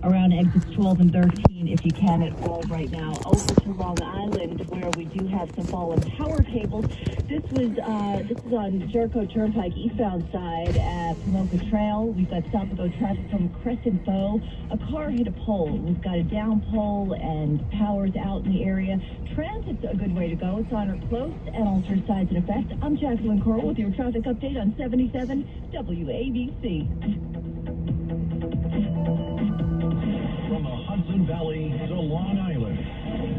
around exits 12 and 13 if you can at all right now. Over to Long Island, where we do have some fallen power cables. This is on Jericho Turnpike eastbound side at Pamoka Trail. We've got stop-and-go traffic from Crescent Bow. A car hit a pole. We've got a down pole and power's out in the area. Transit's a good way to go. It's on or close and altered signs in effect. I'm Jacqueline Coral with your traffic update on 77 WABC. From the Hudson Valley to Long Island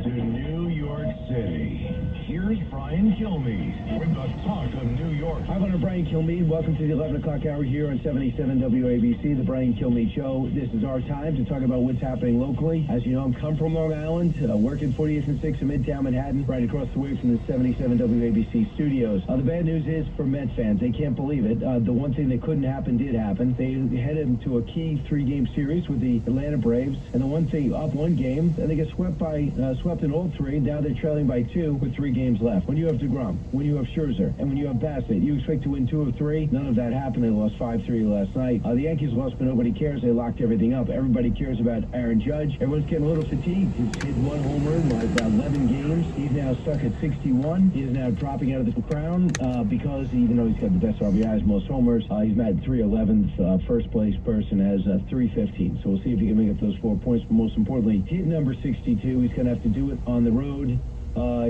to New York City, here's Brian Kilmeade with the Talk of New York. Hi, I'm Brian Kilmeade. Welcome to the 11 o'clock hour here on 77 WABC, the Brian Kilmeade Show. This is our time to talk about what's happening locally. As you know, I'm come from Long Island, working 48th and 6th in Midtown Manhattan, right across the way from the 77 WABC studios. The bad news is for Mets fans, they can't believe it. The one thing that couldn't happen did happen. They headed into a key three-game series with the Atlanta Braves, and the one thing, up one game, and they get swept in all three. Now they're trailing by 2 with 3 games left. When you have DeGrom, when you have Scherzer, and when you have Bassett, you expect to win 2 of 3. None of that happened. They lost 5-3 last night. The Yankees lost, but nobody cares. They locked everything up. Everybody cares about Aaron Judge. Everyone's getting a little fatigued. He's hit 1 homer in like 11 games. He's now stuck at 61. He is now dropping out of the crown because even though he's got the best RBIs, most homers, he's at 311th. First place person has 315. So we'll see if he can make up those 4 points. But most importantly, hit number 62. He's going to have to do it on the road.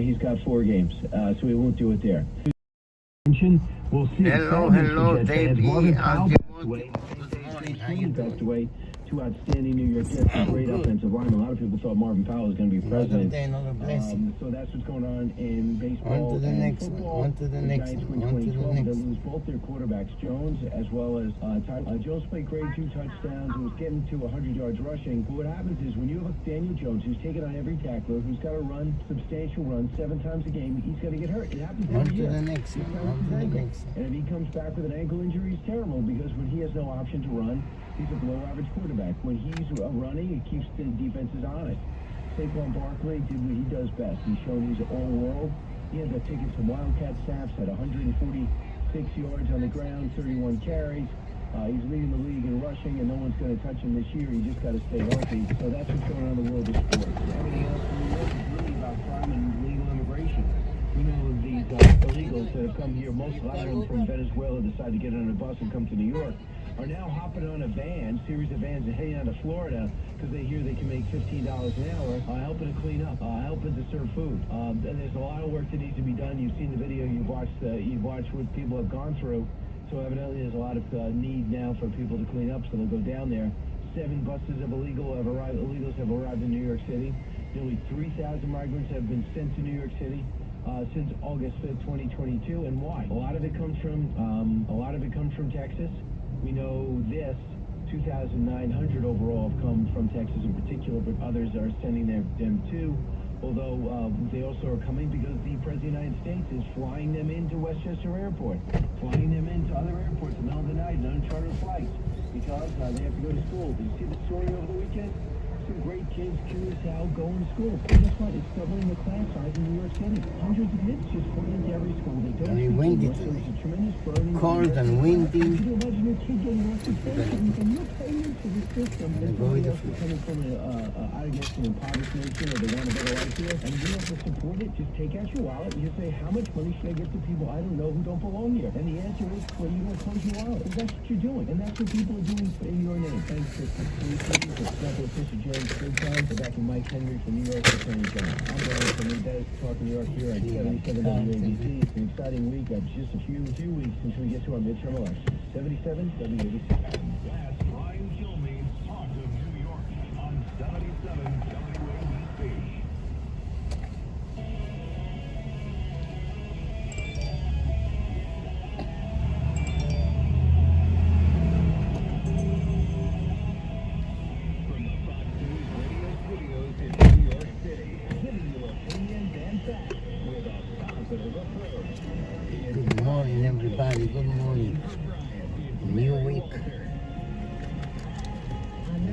He's got 4 games, so he won't do it there. We'll see. Hello, David. Passed away. 2 outstanding New York Jets, a great offensive lineman. A lot of people thought Marvin Powell was going to be president. So that's what's going on in baseball. On to the next football. one. On to the next one. On to the next. They lose both their quarterbacks, Jones as well as Tyler. Jones played great, 2 touchdowns, and was getting to 100 yards rushing. But what happens is when you have Daniel Jones, who's taken on every tackler, who's got to run substantial runs 7 times a game, he's going to get hurt. It happens every year. On to the next one. On to the next. And if he comes back with an ankle injury, it's terrible because when he has no option to run, he's a below-average quarterback. When he's running, it keeps the defenses honest. Saquon Barkley did what he does best. He's shown he's all-world. He had the tickets to Wildcat snaps, had 146 yards on the ground, 31 carries. He's leading the league in rushing, and no one's going to touch him this year. You just got to stay healthy. So that's what's going on in the world of sports. Everything else in New York is really about crime and legal immigration. We know these illegals that have come here, most of them from Venezuela, decide to get on a bus and come to New York, are now hopping on a series of vans and heading out to Florida because they hear they can make $15 an hour, helping to clean up, helping to serve food. And there's a lot of work that needs to be done. You've seen the video, you've watched what people have gone through. So evidently there's a lot of need now for people to clean up, so they'll go down there. 7 buses of illegals have arrived in New York City. Nearly 3,000 migrants have been sent to New York City since August 5th, 2022. And why? A lot of it comes from Texas. We know this, 2,900 overall have come from Texas in particular, but others are sending them too. Although they also are coming because the President of the United States is flying them into Westchester Airport, flying them into other airports in the middle of the night on unchartered flights because they have to go to school. Did you see the story over the weekend? Some great kids choose how going to school. And guess what? It's doubling the class size in New York City. Hundreds of kids just flying into every school. They don't Very windy today. Cold and windy. Could you imagine your kid getting lost in space and you're paying into the system? They're coming from I guess an impoverished nation or they want a better life here. And you have to support it. Just take out your wallet and just say, how much money should I give to people I don't know who don't belong here? And the answer is, well, you don't close your wallet. Because that's what you're doing. And that's what people are doing in your name. Thanks to Special Official James Big Time. We're back in Mike Henry from New York Attorney General. I'm Brian from New York, Talk New York here at 77 WABC. It's an exciting week. Just a few weeks until we get to our midterm elections. 77 WABC. That's Brian Kilmeade, Talk of New York on 77 WABC. Good morning, everybody. Good morning. New week.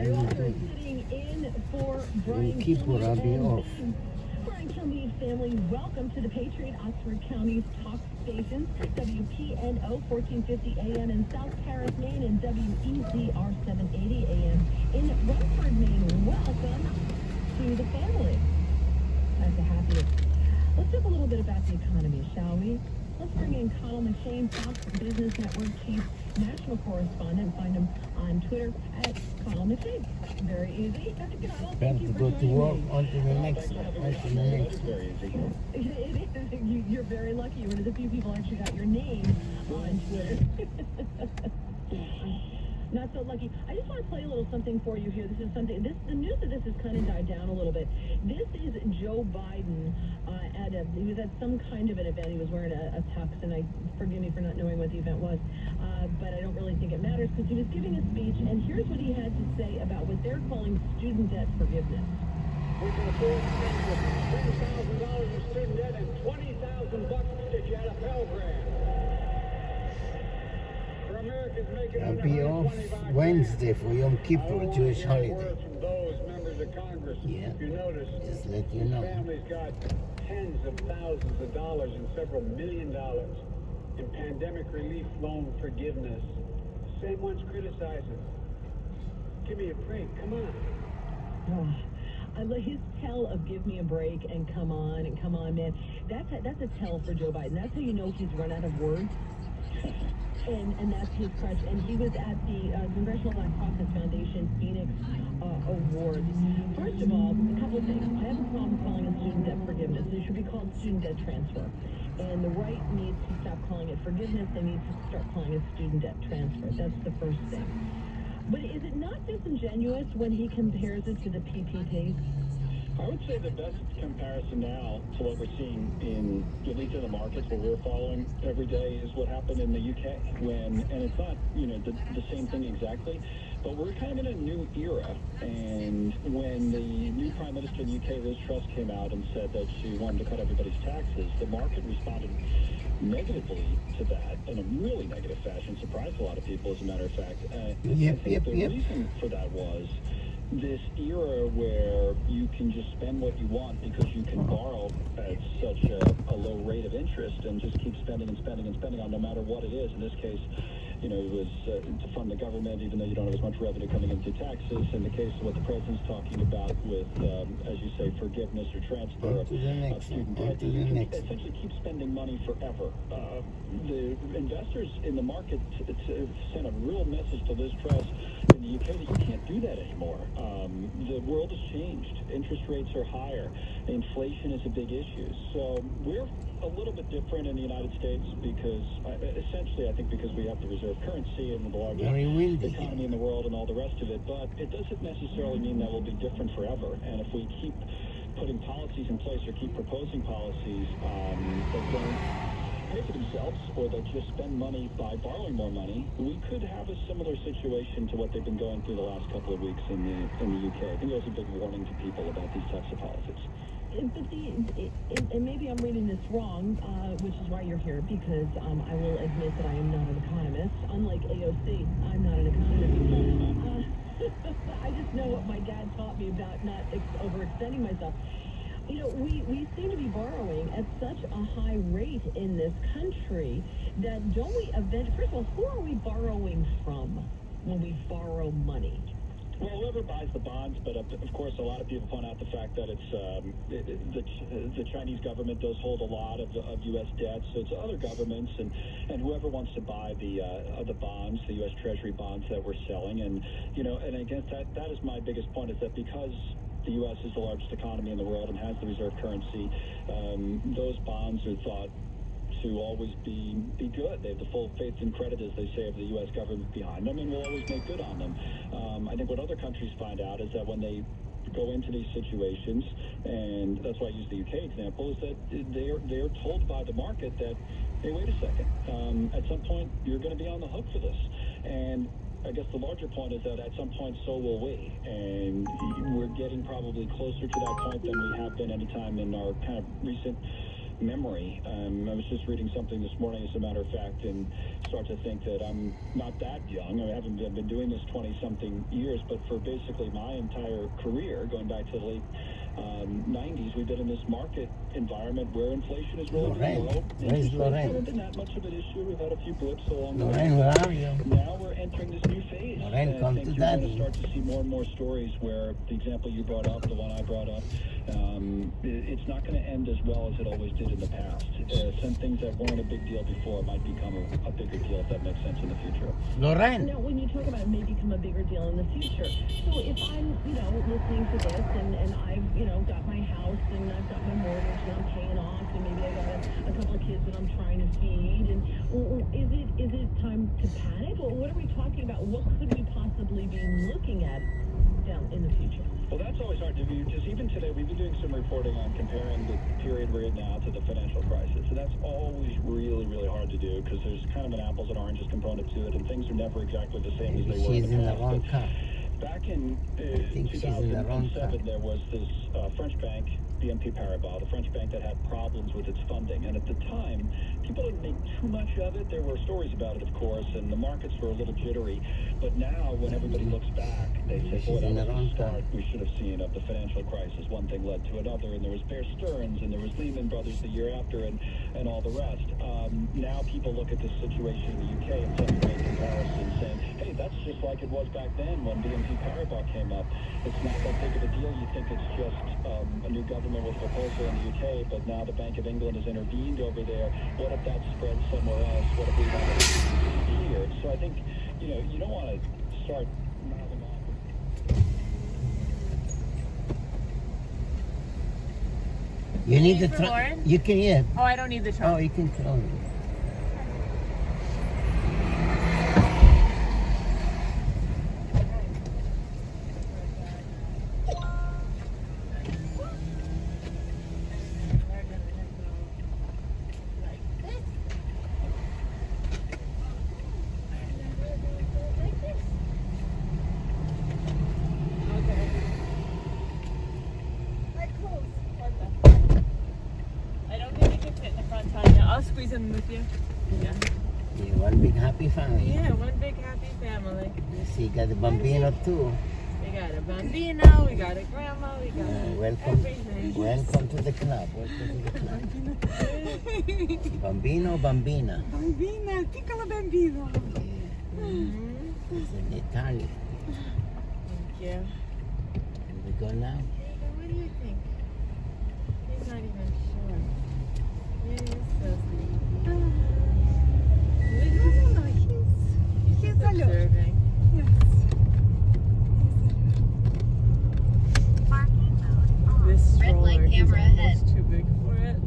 Sitting in for Brian Keyboard, I'll be off. Brian Kilmeade family, welcome to the Patriot Oxford County's talk stations, WPNO 1450 AM in South Paris, Maine, and WEZR 780 AM in Rumford, Maine. to the family. That's a happy. Let's talk a little bit about the economy, shall we? Let's bring in Connell McShane, Fox Business Network Chief National Correspondent. Find him on Twitter at Connell McShane. Very easy. Connell, thank you To for go to joining work me. onto the next one. It's very easy. You're very lucky. You're one of the few people who actually got your name on Twitter. Not so lucky. I just want to play a little something for you here. This is something. The news of this has kind of died down a little bit. This is Joe Biden he was at some kind of an event. He was wearing a tux, and forgive me for not knowing what the event was, but I don't really think it matters because he was giving a speech, and here's what he had to say about what they're calling student debt forgiveness. We can afford to spend $10,000 in student debt and $20,000 if you had a Pell Grant. For Americans making I'll under be off 125 Wednesday for Yom Kippur, grand. Jewish I holiday. word from those members of Congress. Yeah. If you notice, Just let you these know. families got tens of thousands of dollars and several $1 million in pandemic relief loan forgiveness. Same ones criticizing. Give me a break. Come on. Oh, I like his tell of "give me a break" and come on, man. That's a tell for Joe Biden. That's how you know he's run out of words. And that's his crutch. And he was at the Congressional Black Caucus Foundation Phoenix Awards. First of all, a couple of things. I have a problem calling it student debt forgiveness. It should be called student debt transfer. And the right needs to stop calling it forgiveness. They need to start calling it student debt transfer. That's the first thing. But is it not disingenuous when he compares it to the PPP? I would say the best comparison now to what we're seeing in, at least in the markets where we're following every day, is what happened in the UK. And it's not, the same thing exactly, but we're kind of in a new era. And when the new Prime Minister of the UK, Liz Truss, came out and said that she wanted to cut everybody's taxes, the market responded negatively to that in a really negative fashion, surprised a lot of people, as a matter of fact. The reason for that was this era where you can just spend what you want because you can borrow at such a low rate of interest and just keep spending and spending and spending on no matter what it is. In this case, it was to fund the government, even though you don't have as much revenue coming in through taxes. In the case of what the president's talking about with, as you say, forgiveness or transfer of student debt, you can essentially keep spending money forever. The investors in the market sent a real message to Liz Truss in the UK that you can't do that anymore. The world has changed. Interest rates are higher. Inflation is a big issue. So we're a little bit different in the United States because, essentially, I think because we have the reserve currency and the largest economy in the world and all the rest of it. But it doesn't necessarily mean that we'll be different forever. And if we keep putting policies in place or keep proposing policies that don't pay for themselves or that just spend money by borrowing more money, we could have a similar situation to what they've been going through the last couple of weeks in the UK. I think there's a big warning to people about these types of policies. But and maybe I'm reading this wrong, which is why you're here, because I will admit that I am not an economist. Unlike AOC, I'm not an economist. I just know what my dad taught me about not overextending myself. We seem to be borrowing at such a high rate in this country that don't we first of all, who are we borrowing from when we borrow money? Well, whoever buys the bonds, but of course, a lot of people point out the fact that it's the Chinese government does hold a lot of U.S. debt, so it's other governments and whoever wants to buy the bonds, the U.S. Treasury bonds that we're selling, and I guess that is my biggest point, is that because the U.S. is the largest economy in the world and has the reserve currency, those bonds are thought to always be good. They have the full faith and credit, as they say, of the U.S. government behind them, and will always make good on them. I think what other countries find out is that when they go into these situations, and that's why I use the UK example, is that they're told by the market that, hey, wait a second, at some point you're going to be on the hook for this. And I guess the larger point is that at some point so will we, and we're getting probably closer to that point than we have been any time in our kind of recent memory. I was just reading something this morning, as a matter of fact, and start to think that I'm not that young. I haven't been doing this 20-something years, but for basically my entire career, going back to the late 90s, we've been in this market environment where inflation is really low. Where's Lorraine? Hasn't been that much of an issue. We've had a few blips along the way. Lorraine, where are you? Now we're entering this new phase. Lorraine, come to you're daddy. going to start to see more and more stories where the example you brought up, the one I brought up, it's not going to end as well as it always did in the past. Some things that weren't a big deal before might become a bigger deal, if that makes sense, in the future. Lorraine. Now, when you talk about it may become a bigger deal in the future, so if I'm, listening to this and I've, got my house and I've got my mortgage and I'm paying off and maybe I got a couple of kids that I'm trying to feed, and is it time to panic? Or what are we talking about? What could we possibly be looking at down in the future? Well, that's always hard to do. Just even today, we've been doing some reporting on comparing the period we're in now to the financial crisis. And that's always really, really hard to do because there's kind of an apples and oranges component to it, and things are never exactly the same as they were She's in the in the past. wrong car. Back in I think she's in the wrong car. 2007, there was this French bank, BNP Paribas, the French bank that had problems with its funding. And at the time, people didn't make too much of it. There were stories about it, of course, and the markets were a little jittery. But now, when everybody looks back, they say, boy, that was the start we should have seen of the financial crisis. One thing led to another, and there was Bear Stearns, and there was Lehman Brothers the year after, and all the rest. Now people look at this situation in the UK and tend to make comparisons, saying, hey, that's just like it was back then when BNP Paribas came up. It's not that big of a deal. You think it's just a new government with a proposal in the UK, but now the Bank of England has intervened over there. What if that spreads somewhere else? What if we have it here? So I think, you don't want to start mouthing off. You need the for Lauren? You can, yeah. Oh, I don't need the trunk. Oh, you can tell me. I don't think you can fit in the front Tanya. I'll squeeze in with you. Yeah. Yeah, one big happy family. Yeah, one big happy family. You see, you got the bambino too. We got a bambino, we got a grandma, we got Welcome, everything. welcome to the club. Welcome to the club. Bambino, bambina. Bambina, piccolo bambino. It's in Italy. Thank you. Here we go now. What do you think? He's not even sure. You're so sweet. No, he's He's alert. observing. Yes. This stroller is almost too big for it.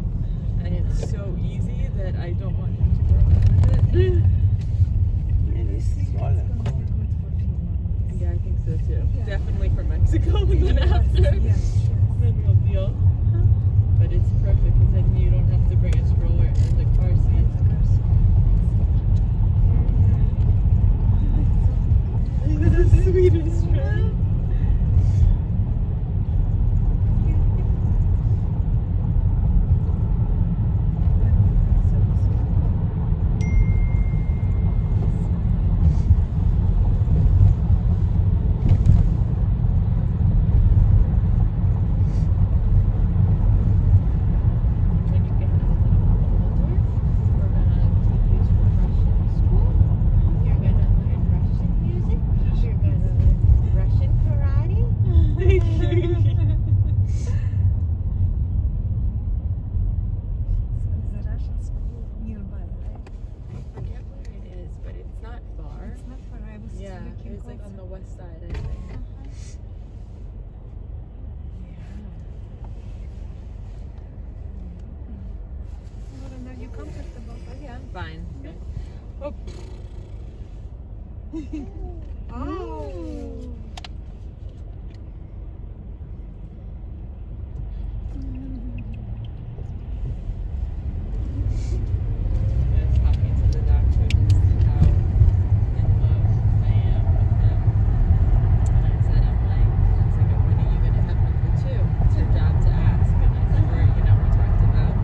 And it's so easy that I don't want him to go around with it. And it's smaller. Yeah, I think so too. Definitely for Mexico and then after. Then we'll deal. But it's perfect because then you don't have to bring a stroller and the car seat. The sweetest friend. When you get a little older, we're gonna take you to Russian school. You're gonna learn Russian music. You're gonna learn Russian karate. There's a Russian school nearby, right? I forget where it is, but it's not far. It's not far. I was Yeah, looking it's like also. on the west side, I think. Lauren, are you comfortable? Yeah, fine. Oh, Oh. I was talking to the doctor just how in love I am with him. And I said, she's like, when are you gonna have number two? It's your job to ask. And I said, we talked about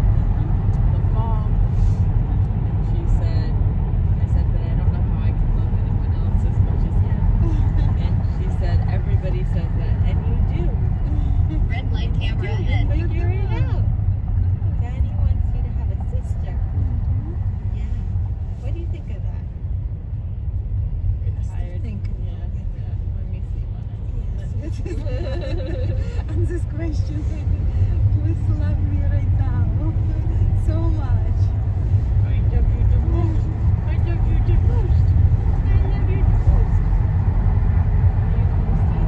Please love me right now. So much. I love you the most. I love you the most. I love you the most. Are you thirsty?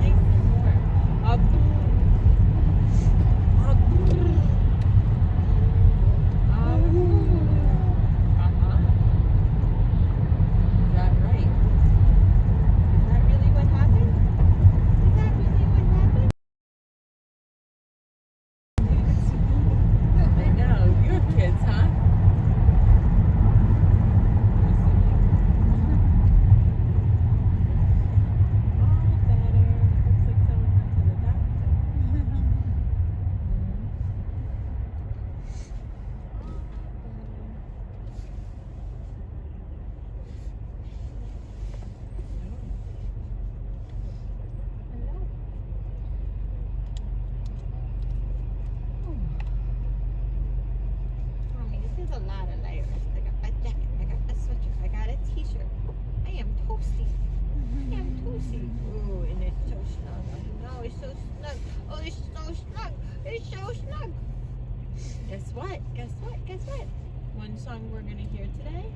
Here, have that nice and warm. Is that right? Is that really what happened? Is that really what happened? I know. You have kids, huh? All better. Looks like someone went to the doctor. Mommy, this is a lot of layers. I got a jacket, I got a sweatshirt, I got a t-shirt. I am toasty. I am toasty. Ooh, and it's so snug. No, it's so snug. Oh, it's so snug. It's so snug. Guess what? Guess what? Guess what? One song we're gonna hear today.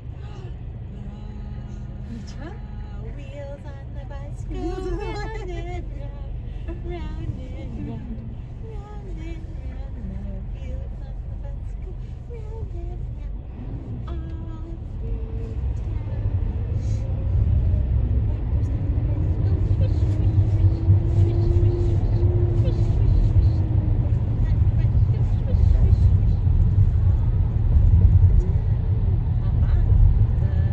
Which one? Wheels on the bus go round and round, round and round, round and round. The wheels on the bus go round and round, all through town. Wipers on the bus go swish, swish, swish, swish, swish, swish, swish, swish, swish. On the bus go swish, swish, swish. The people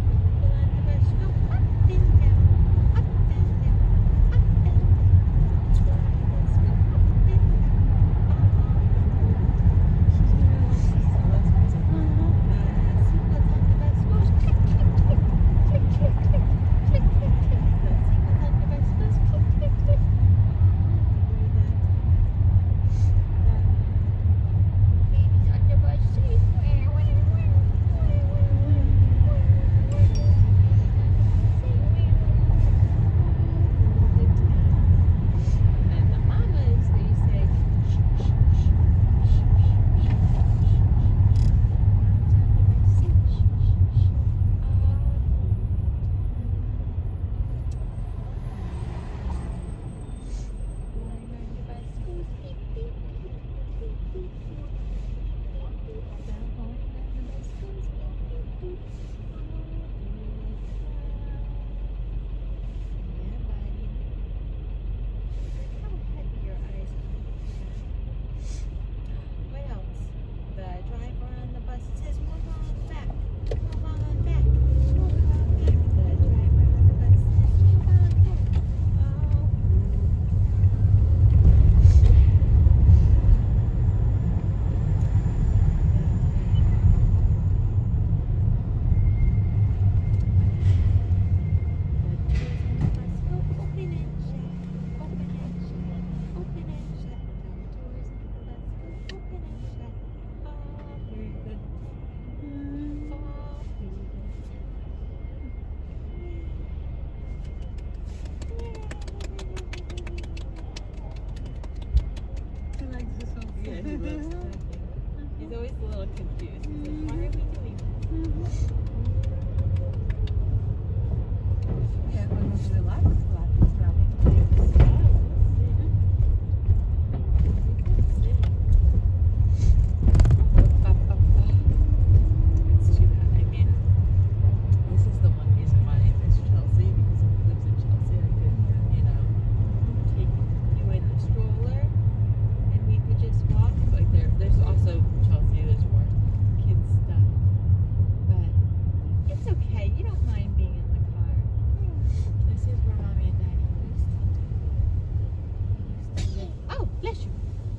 on the bus go up and down, up and down, up and down. The bus go up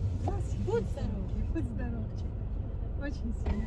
and down, Очень сильно.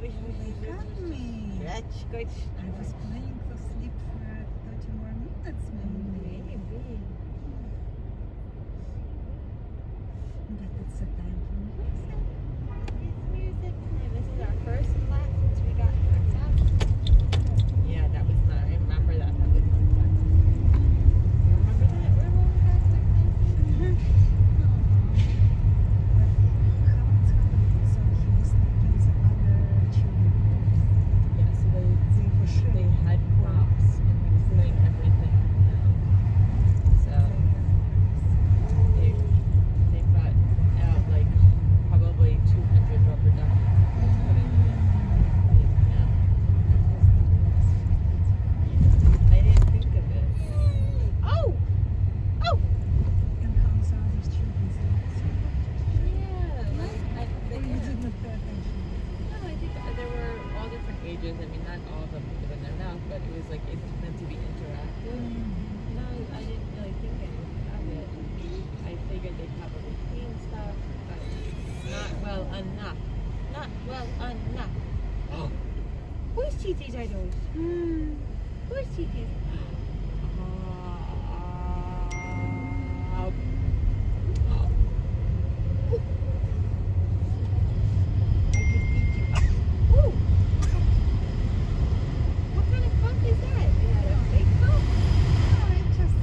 wish we They had me. That's good. I was playing for sleep for 30 more minutes maybe. Maybe. But it's a time for music. It's music time. This is our first class since we got kicked out. Yeah, that was not. I remember that. That was fun. You remember that? Remember when we got kicked out? But how it's happening? So he was sleeping with other children. Yeah, so they had props and he was doing everything. So they got out like probably 200 rubber ducks. I didn't think of it. Oh! Oh! And how's the other children? Yeah, like I Or think you did not pay attention? no, I think there were all different ages. I mean, not all of them put in their mouth, but it was like it's meant to be interactive. No, I didn't really think anything of it. I figured they'd probably clean stuff, but not well enough. Not well enough. Whose TTs are those? Whose TTs? I just beat you. Ooh! What kind of cup is that? Is that a big cup? Oh, it just...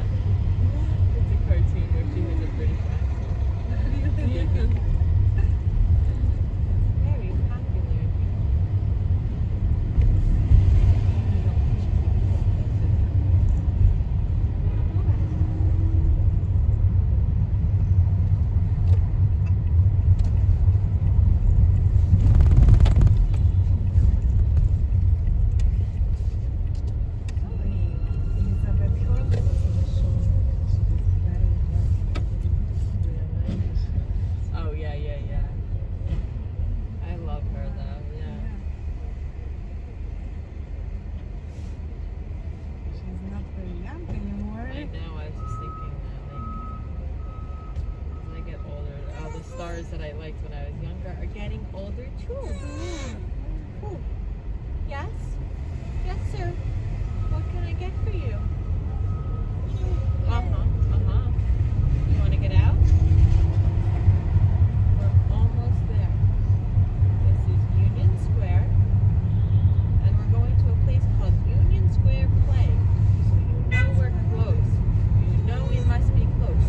It's a cartoon where she has a British accent. Very popular. Elizabeth Hurley was on the show. She was very Oh yeah. I love her though. Yeah. She's not very young anymore. I know. I was just thinking that, like, as I get older, all the stars that I liked when I was younger are getting older too. Ooh. Yes? Yes, sir. What can I get for you? You want to get out? We're almost there. This is Union Square, and we're going to a place called Union Square Play. So you know we're close. You know we must be close.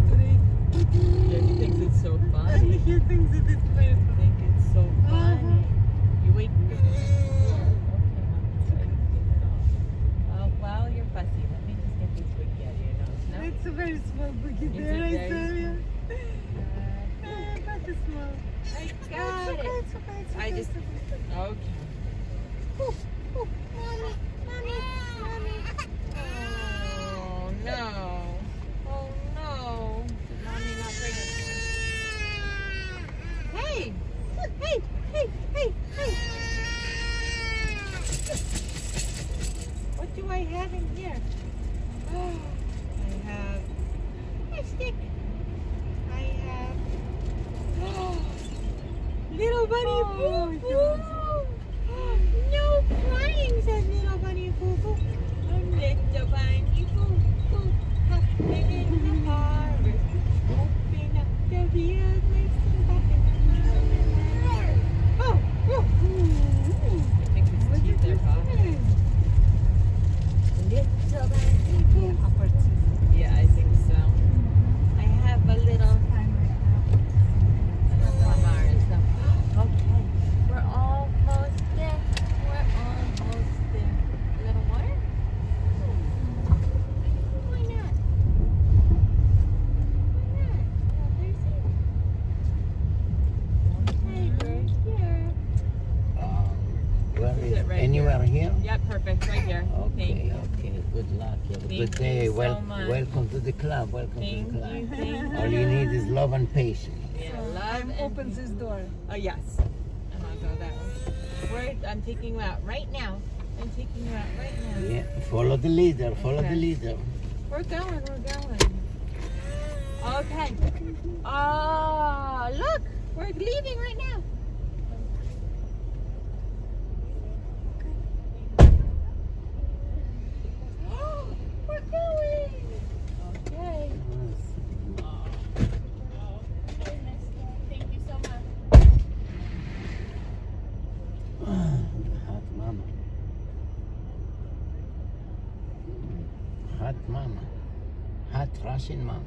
Yeah, he thinks it's so funny. He thinks it is very I think it's so funny. You wait. Okay, well, you're fussy. Let me just get this wig out of your nose. No? It's a very small boogie Is there, it I very tell you. small? But it's small. I got it. It's okay. I just. Okay. Oh no. Oh no. Did mommy not bring it? Hey! Hey! Hey! Hey! Hey! What do I have in here? Oh, I have a stick. bunny boo boo. No crying, says little bunny boo boo. Little bunny boo boo. Hopping in the forest. Open up the wheels. Racing back in the line. Oh, oh. I think his teeth are hot. Little bunny boo. Yeah, I think so. I have a little. Okay, we're almost there. We're almost there. A little water? Why not? Why not? Well, there's it. Okay, we're here. Where Is is it right anywhere here? Yeah, perfect. Right here. Thank Okay, you. okay. Good luck. Have a Thank good day. you so much. Welcome to the club. Welcome Thank to the club. you. Thank you. All you need is love and patience. Yeah, love and Opens his door. Oh, yes. I'm gonna go that way. I'm taking you out right now. I'm taking you out right now. Yeah, follow the leader. Follow Okay. the leader. We're going. Okay. Oh, look. We're leaving right now. We're going. Okay. Thank you so much. Hot mama. Hot mama. Hot Russian mama.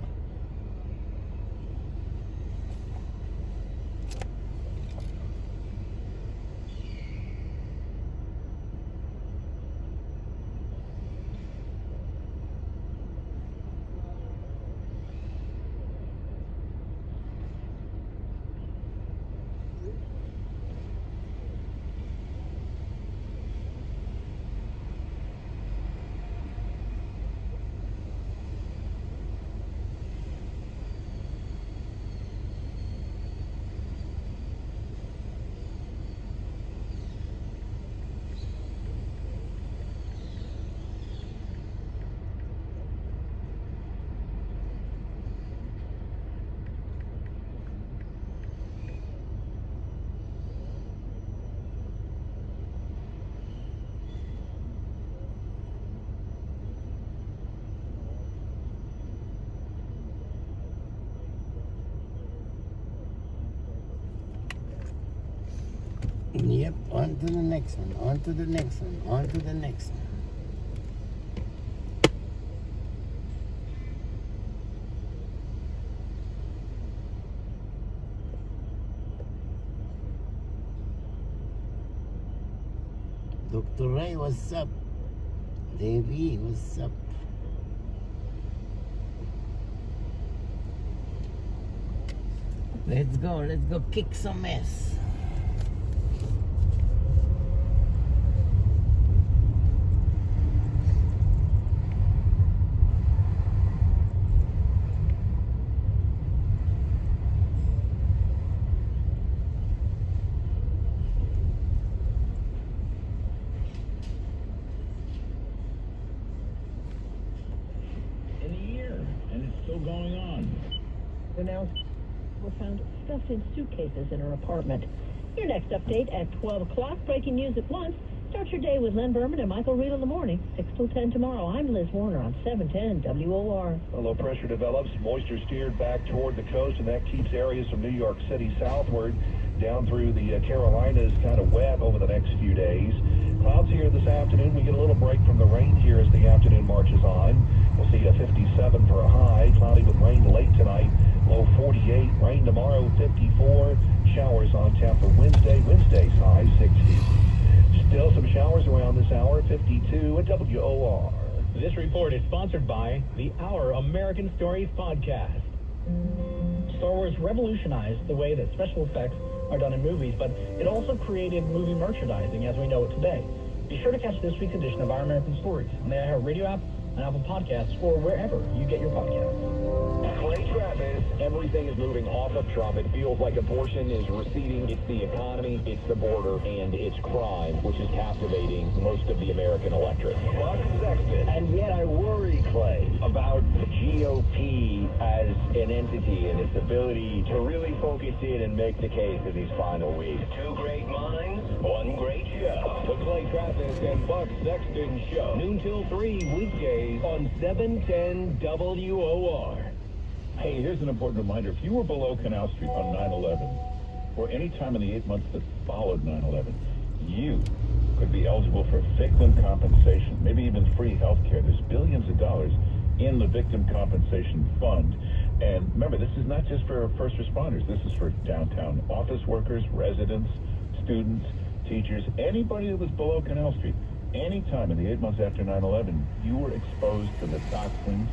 Yep, on to the next one, on to the next one, on to the next one. Dr. Ray, what's up? Davey, what's up? Let's go kick some ass. In a year, and it's still going on. Announced were found stuffed in suitcases in her apartment. Your next update at 12 o'clock. Breaking news at once. Start your day with Len Berman and Michael Reed in the morning. 6 till 10 tomorrow. I'm Liz Warner on 710 WOR. A low pressure develops. Moisture steered back toward the coast, and that keeps areas from New York City southward down through the Carolinas kind of wet over the next few days. Clouds here this afternoon. We get a little break from the rain here as the afternoon marches on. We'll see a 57 for a high. Cloudy with rain late tonight. Low 48. Rain tomorrow, 54. Showers on tap for Wednesday. Wednesday's high, 60. Still some showers around this hour, 52 at WOR. This report is sponsored by the Our American Stories podcast. Star Wars revolutionized the way that special effects are done in movies, but it also created movie merchandising as we know it today. Be sure to catch this week's edition of Our American Stories on the iHeartRadio app, on Apple Podcasts, or wherever you get your podcasts. Clay Travis, everything is moving off of Trump. It feels like abortion is receding. It's the economy, it's the border, and it's crime, which is captivating most of the American electorate. Buck Sexton. And yet I worry, Clay, about the GOP as an entity in its ability to really focus in and make the case of these final weeks. Two great minds, one great show. The Clay Travis and Buck Sexton Show. Noon till 3 weekdays on 710 WOR. Hey, here's an important reminder. If you were below Canal Street on 9/11, or any time in the 8 months that followed 9/11, you could be eligible for victim compensation, maybe even free health care. There's billions of dollars in the Victim Compensation Fund. And remember, this is not just for first responders. This is for downtown office workers, residents, students, teachers, anybody that was below Canal Street. Any time in the 8 months after 9/11, you were exposed to the toxins.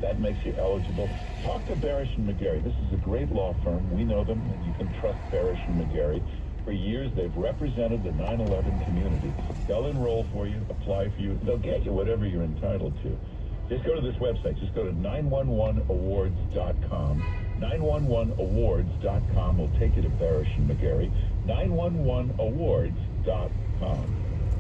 That makes you eligible. Talk to Barish and McGarry. This is a great law firm. We know them, and you can trust Barish and McGarry. For years, they've represented the 9/11 community. They'll enroll for you, apply for you. They'll get you whatever you're entitled to. Just go to this website. Just go to 911awards.com. 911awards.com will take you to Barish and McGarry. 911awards.com.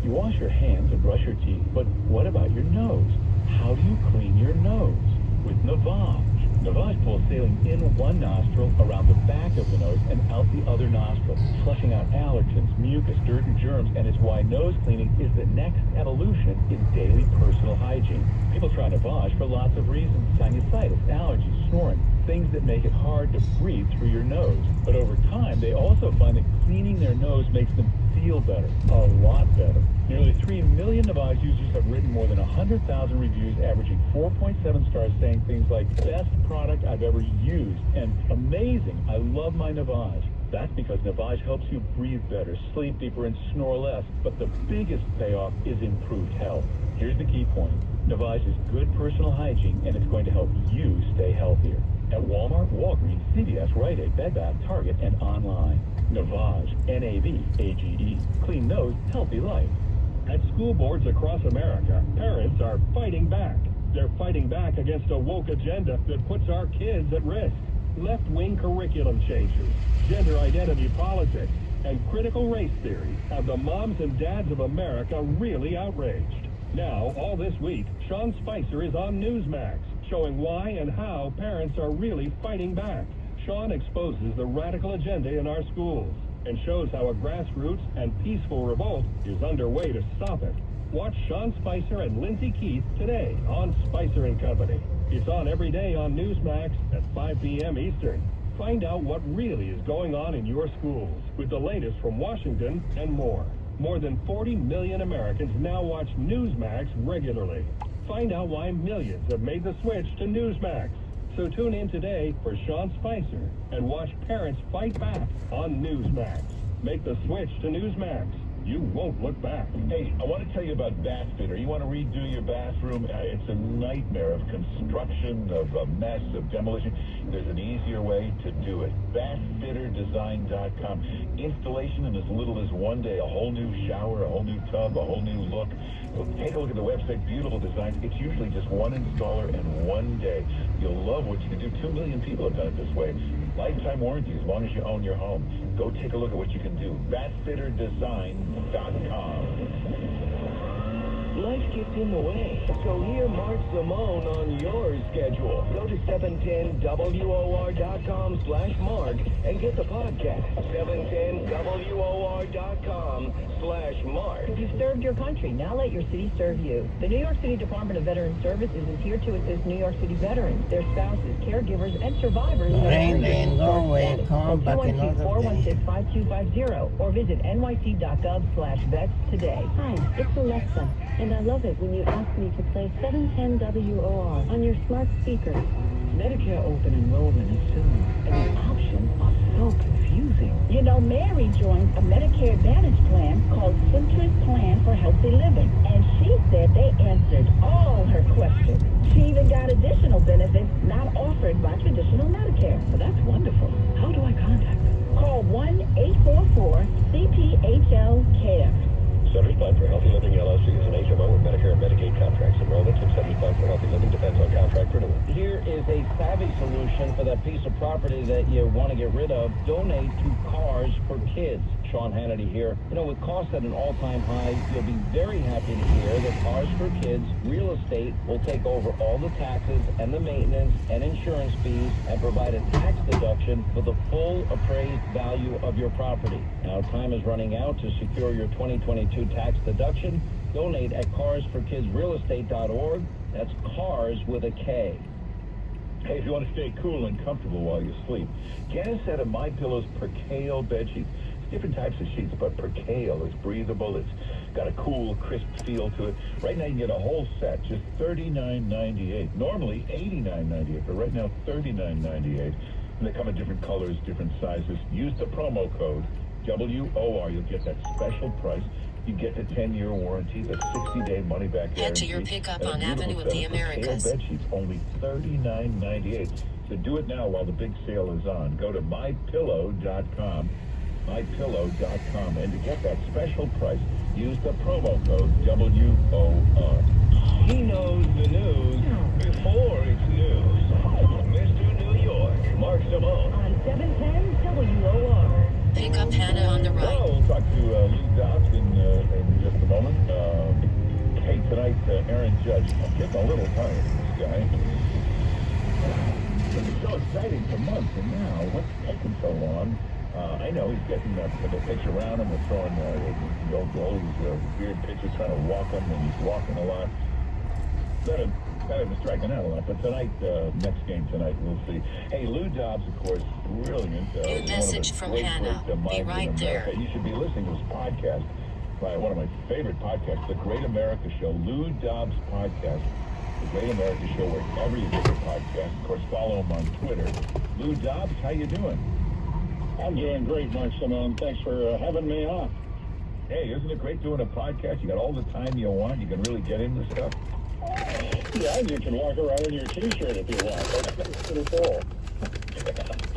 You wash your hands and brush your teeth, but what about your nose? How do you clean your nose? With Navage. Navage pulls saline in one nostril, around the back of the nose, and out the other nostril, flushing out allergens, mucus, dirt, and germs, and it's why nose cleaning is the next evolution in daily personal hygiene. People try Navage for lots of reasons. Sinusitis, allergies, snoring, things that make it hard to breathe through your nose. But over time, they also find that cleaning their nose makes them feel better, a lot better. Nearly 3 million Navage users have written more than 100,000 reviews, averaging 4.7 stars, saying things like, best product I've ever used, and amazing, I love my Navage. That's because Navage helps you breathe better, sleep deeper, and snore less. But the biggest payoff is improved health. Here's the key point. Navage is good personal hygiene, and it's going to help you stay healthier. At Walmart, Walgreens, CVS, Rite Aid, Bed Bath, Target, and online. Navage, N-A-V-A-G-E. Clean nose, healthy life. At school boards across America, parents are fighting back. They're fighting back against a woke agenda that puts our kids at risk. Left-wing curriculum changes, gender identity politics, and critical race theory have the moms and dads of America really outraged. Now, all this week, Sean Spicer is on Newsmax, showing why and how parents are really fighting back. Sean exposes the radical agenda in our schools and shows how a grassroots and peaceful revolt is underway to stop it. Watch Sean Spicer and Lindsay Keith today on Spicer & Company. It's on every day on Newsmax at 5 p.m. Eastern. Find out what really is going on in your schools with the latest from Washington and more. More than 40 million Americans now watch Newsmax regularly. Find out why millions have made the switch to Newsmax. So tune in today for Sean Spicer and watch parents fight back on Newsmax. Make the switch to Newsmax. You won't look back. Hey, I want to tell you about Bath Fitter. You want to redo your bathroom? It's a nightmare of construction, of a mess, of demolition. There's an easier way to do it. BathFitterDesign.com. Installation in as little as 1 day. A whole new shower, a whole new tub, a whole new look. Take a look at the website. Beautiful designs. It's usually just one installer and 1 day. You'll love what you can do. 2 million people have done it this way. Lifetime warranty as long as you own your home. Go take a look at what you can do. BathFitterDesign.com. Life gets in the way, so hear Mark Simone on your schedule. Go to 710WOR.com/Mark and get the podcast. 710WOR.com/Mark. You've served your country. Now let your city serve you. The New York City Department of Veteran Services is here to assist New York City veterans, their spouses, caregivers, and survivors. Go away. Come back another 212-416-5250 or visit nyc.gov/vets today. Hi, it's Alexa, and I love it when you ask me to play 710 WOR on your smart speaker. Medicare open enrollment is soon, and the options are so confusing. You know, Mary joined a Medicare Advantage plan called Simplest Plan for Healthy Living, and she said they answered all her questions. She even got additional benefits not offered by traditional Medicare. Well, that's wonderful. How do I contact them? Call 1-844-CPHL-CARE. Centers Plan for Healthy Living LLC is an HMO with Medicare and Medicaid contracts. Enrollment in Centers Plan for Healthy Living depends on contract renewal. Here is a savvy solution for that piece of property that you want to get rid of. Donate to Cars for Kids. Sean Hannity here. You know, with costs at an all-time high, you'll be very happy to hear that Cars for Kids Real Estate will take over all the taxes and the maintenance and insurance fees and provide a tax deduction for the full appraised value of your property. Now, time is running out. To secure your 2022 tax deduction, donate at carsforkidsrealestate.org. That's cars with a K. Hey, if you want to stay cool and comfortable while you sleep, get a set of MyPillow's Percale bed sheets. It's different types of sheets, but Percale is breathable. It's got a cool, crisp feel to it. Right now, you can get a whole set, just $39.98. Normally $89.98, but right now $39.98. And they come in different colors, different sizes. Use the promo code WOR. You'll get that special price. You get the 10-year warranty, the 60-day money-back guarantee. Head to your pickup on Avenue of the Americas. Bed sheets, only $39.98. So do it now while the big sale is on. Go to mypillow.com, mypillow.com, and to get that special price, use the promo code WOR. He knows the news before it's news. Mr. New York, Mark Simone. On 710 WOR. Pick up Hannah on the right. Well, we'll talk to Lou Dobbs in just a moment. Hey, tonight, Aaron Judge. I'm getting a little tired of this guy. It's so exciting for months, and now, what's taking so long? I know he's getting the pitch around him. We're throwing the old goalie's weird pitcher, trying to walk him, and he's walking a lot. That was striking out a lot, but tonight, next game tonight, we'll see. Hey, Lou Dobbs, of course, brilliant. New message from Hannah. Be right there. You should be listening to this podcast by one of my favorite podcasts, The Great America Show, Lou Dobbs Podcast. The Great America Show, wherever you get your podcast. Of course, follow him on Twitter. Lou Dobbs, how you doing? I'm doing great, Mark Simone. Thanks for having me on. Hey, isn't it great doing a podcast? You got all the time you want. You can really get into stuff. Yeah, you can walk around in your T-shirt if you want. That's pretty cool.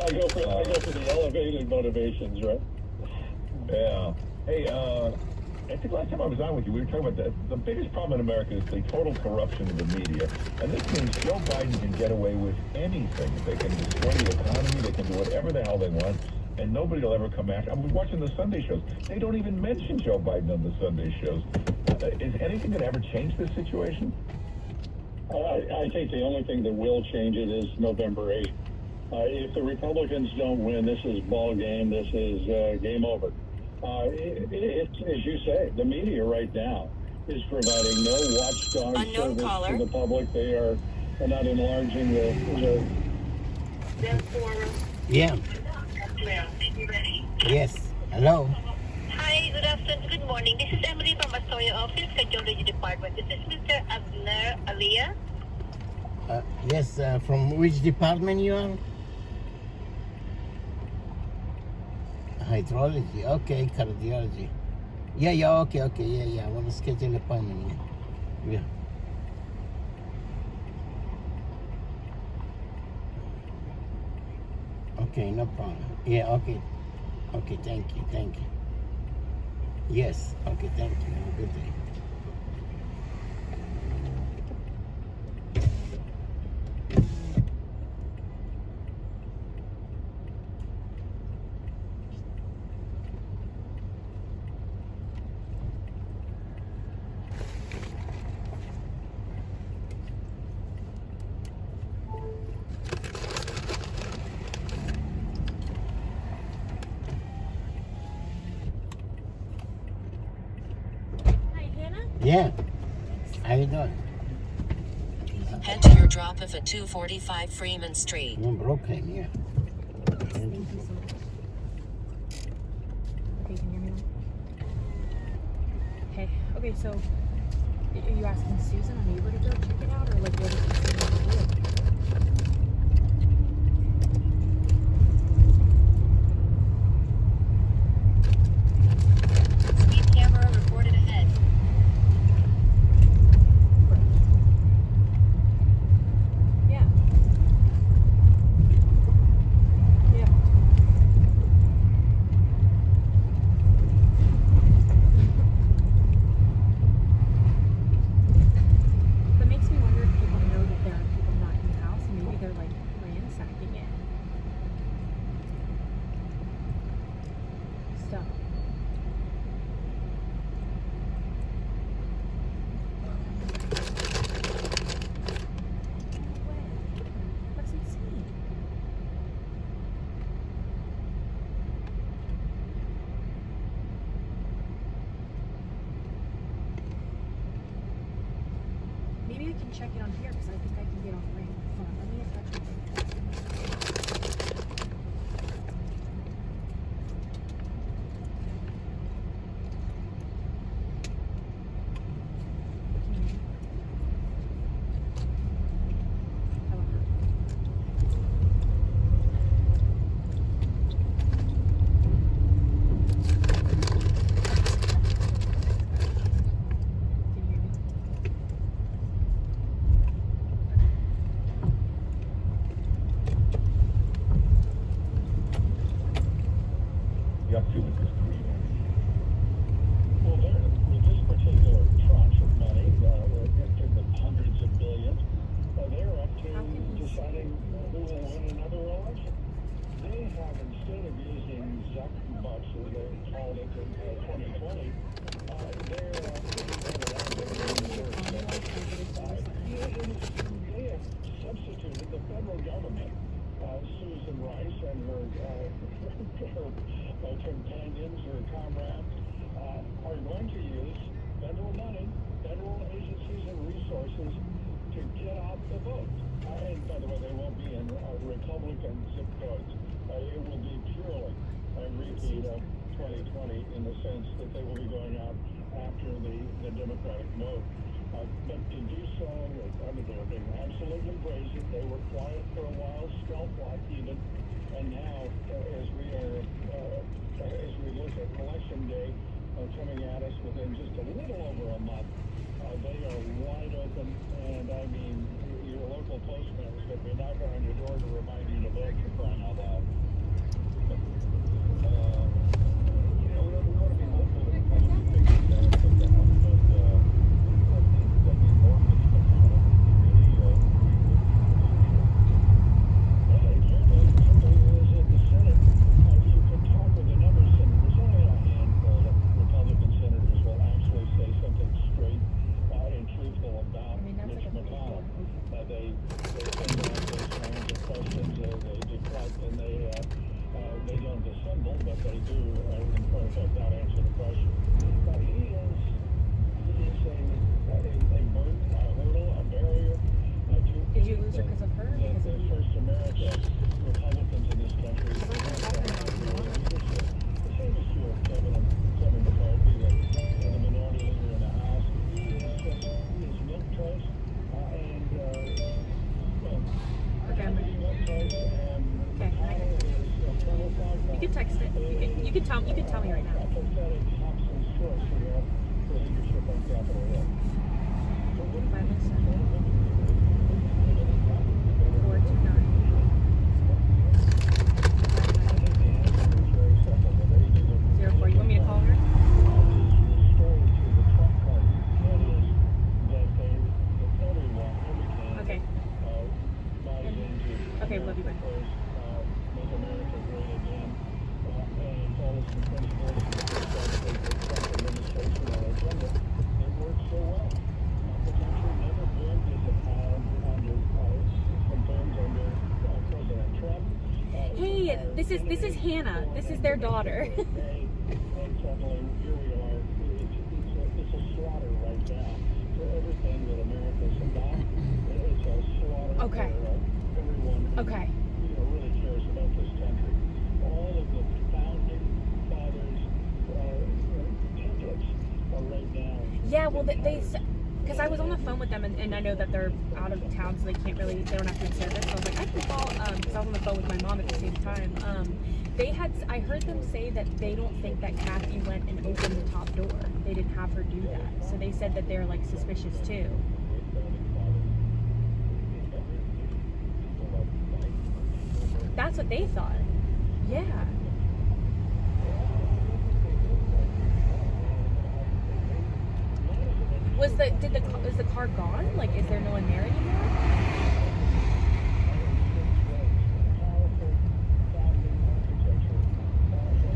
I go for the elevated motivations, right? Yeah. Hey, I think last time I was on with you, we were talking about the biggest problem in America is the total corruption of the media. And this means Joe Biden can get away with anything. They can destroy the economy. They can do whatever the hell they want. And nobody will ever come after. I'm watching the Sunday shows. They don't even mention Joe Biden on the Sunday shows. Is anything going to ever change this situation? I think the only thing that will change it is November 8th. If the Republicans don't win, this is ball game. This is game over. As you say, the media right now is providing no watchdog service to the public. They're not enlarging the Yeah. Yes. Hello. Hi, good afternoon, good morning. This is Emily from Astoria office, Cardiology Department. This is Mr. Abner Aliyah. Yes, from which department you are? Hydrology, okay, cardiology. Yeah, okay, yeah. I want to schedule an appointment, yeah. Okay, no problem. Yeah, okay. Okay, thank you. Yes, okay, thank you. Have a good day. Yeah. How you doing? Head to your drop-off at 245 Freeman Street. I'm in Brooklyn, yeah. Thank you so much. Okay, can you hear me now? Hey, okay, so are you asking Susan or neighbor to go check it out, or like what is she saying to do? Speed camera reported ahead. Yeah. That makes me wonder if people know that there are people not in can check it on here because I think I can get off ring. Hold on, let me attach it. companions or comrades are going to use federal money, federal agencies and resources to get out the vote. And by the way, they won't be in Republican zip codes. It will be purely a repeat of 2020 in the sense that they will be going out after the Democratic vote. But to do so, I mean, they were being absolutely brazen. They were quiet for a while, stealth-like even. And now, as we look at Election Day coming at us within just a little over a month, they are wide open. And I mean, your local postman is going to be knocking on your door to remind you to vote for crying out loud. You know, we want to be hopeful that Republican figures don't put that out, but you can tell me right now. This is Hannah. This is their daughter. And suddenly, here we are. It's a slaughter right now. For everything that America's about, it's a slaughter. Okay. For everyone who really cares about this country. All of the founding fathers' templates are right now. Yeah, well, because I was on the phone with them, and I know that they're out of town, so they don't have good service. So I was like, I can call, because I was on the phone with my mom at the same time. I heard them say that they don't think that Kathy went and opened the top door. They didn't have her do that. So they said that they're like suspicious too. That's what they thought. Yeah. Is the car gone? Like, is there no one there anymore?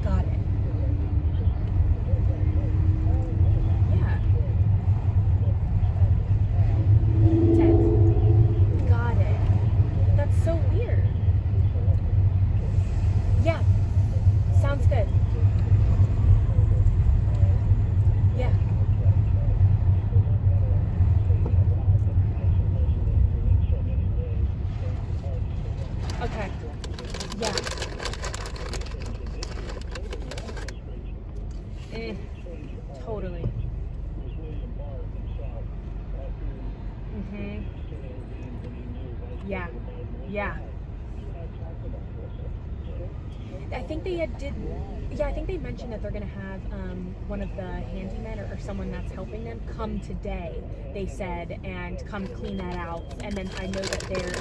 Got it. Yeah. Ted. Got it. That's so weird. Yeah. Sounds good. Yeah. Yeah. Totally. Mhm. Yeah. Yeah. I think they did. Yeah, I think they mentioned that they're gonna have one of the handymen or someone that's helping them come today. They said, and come clean that out. And then I know that they're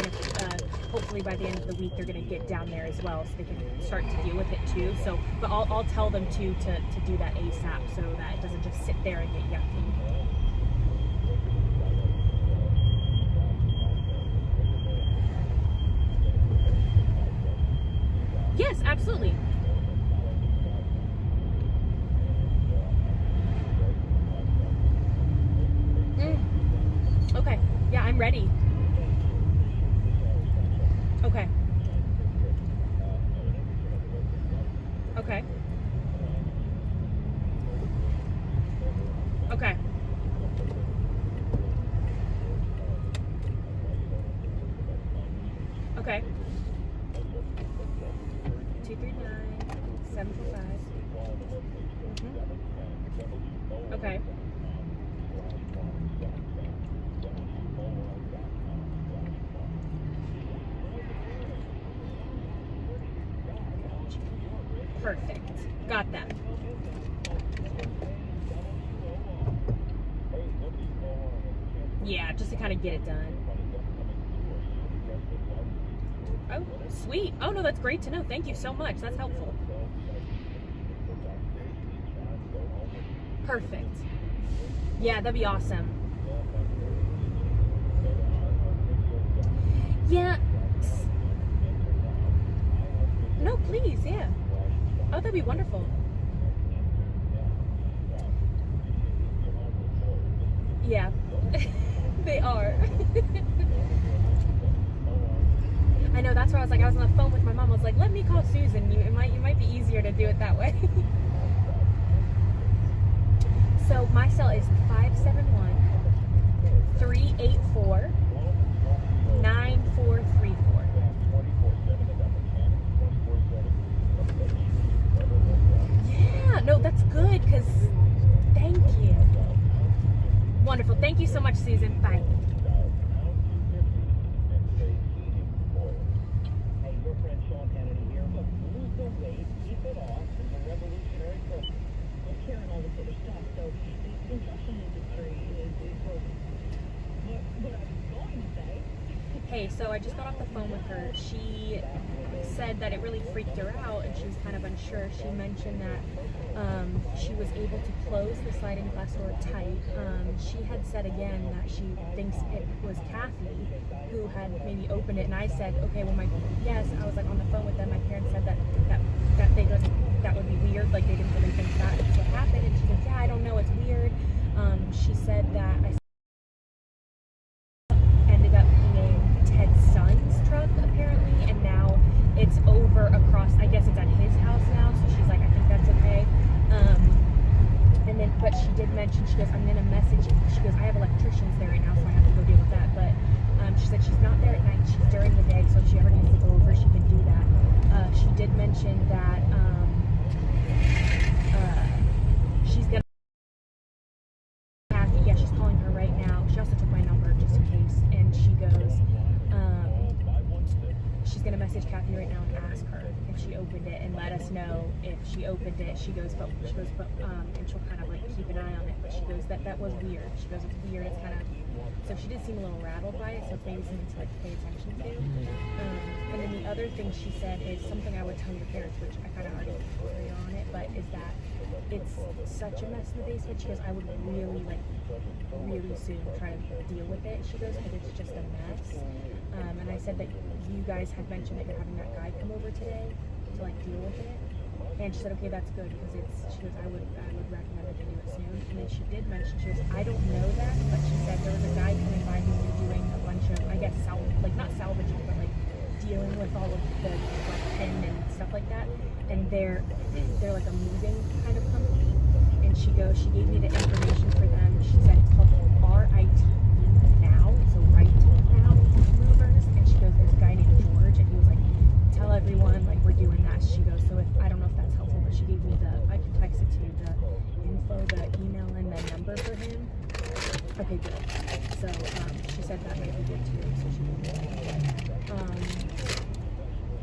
hopefully by the end of the week they're gonna get down there as well, so they can start to deal with it too. So, but I'll tell them to do that ASAP so that it doesn't just sit there and get yucky. Yes, absolutely. Okay. Yeah, I'm ready. Okay. Okay. Okay. Okay. 239-745. Okay. Perfect. Got that. Yeah, just to kind of get it done. Oh, sweet. Oh, no, that's great to know. Thank you so much. That's helpful. Perfect. Yeah, that'd be awesome. Yeah. No, please, yeah. Oh, that'd be wonderful. Yeah. They are. I know, that's why I was on the phone with my mom. I was like, let me call Susan. It might be easier to do it that way. So my cell is 571-384-9434. Yeah, no, that's good, because thank you. Wonderful. Thank you so much, Susan. Bye. Hey, so I just got off the phone with her. She said that it really freaked her out and she was kind of unsure. She mentioned that she was able to close the sliding glass door tight. She had said again that she thinks it was Kathy who had maybe opened it, and I said, okay, well, yes, I was on the phone with them. My parents said that that would be weird, they didn't really think that was what happened, and she goes, yeah, I don't know, it's weird. She said that I ended up being Ted's son's truck apparently, and now it's over across, I guess it's at his house now, so she's like, I think that's okay. And then, but she did mention, she goes, I'm gonna message, she goes, I have electricians there right now, so I have to go deal with that, but she said she's not there at night, she's during the day, so if she ever needs to go over, she can do that. She did mention that she's gonna, yeah, she's calling her right now. She also took my number just in case, and she goes, she's gonna message Kathy right now and ask her if she opened it and let us know if she opened it. She goes, and she'll kind of keep an eye on it. But she goes, that was weird. She goes, it's weird. It's kind of, so she did seem a little rattled by it. So it's maybe something to pay attention to. And then the other thing she said is something I would tell your parents, which I kind of already agree on it, but is that it's such a mess in the basement. She goes, I would really soon try to deal with it. She goes, because it's just a mess. And I said that you guys had mentioned that you're having that guy come over today to deal with it. And she said, okay, that's good, because she goes, I would recommend that they do it soon. And then she did mention, she goes, I don't know that, but she said there was a guy coming by who was doing a bunch of, I guess, not salvaging, but dealing with all of the pen and stuff like that. And they're like a moving kind of company. And she goes, she gave me the information for them. She said it's called RIT Now, so Right Now Movers. And she goes, there's a guy named George, and he was like, tell everyone 911, like we're doing that. She goes, so if I don't know if that's helpful, but she gave me I can text it to you, the info, the email, and the number for him. Okay, good. So she said that might be good too. So she gave me that.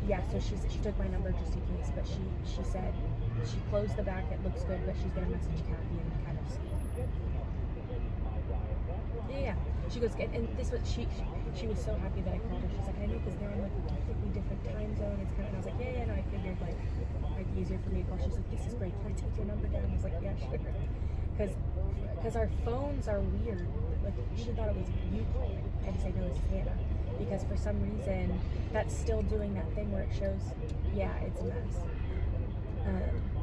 Yeah, so she took my number just in case, but she said she closed the back. It looks good, but she's gonna message Kathy and kind of see. Yeah. She goes, and this was she was so happy that I called her. She's like, I know because they're in like a completely different time zone. It's kind of, and I was like, yeah, no, I figured like it'd be easier for me to call. She's like, this is great. Can I take your number down? I was like, yeah, sure. Because our phones are weird. Like she thought it was you calling. I just say no, this is Hannah. Because for some reason that's still doing that thing where it shows, yeah, it's a mess.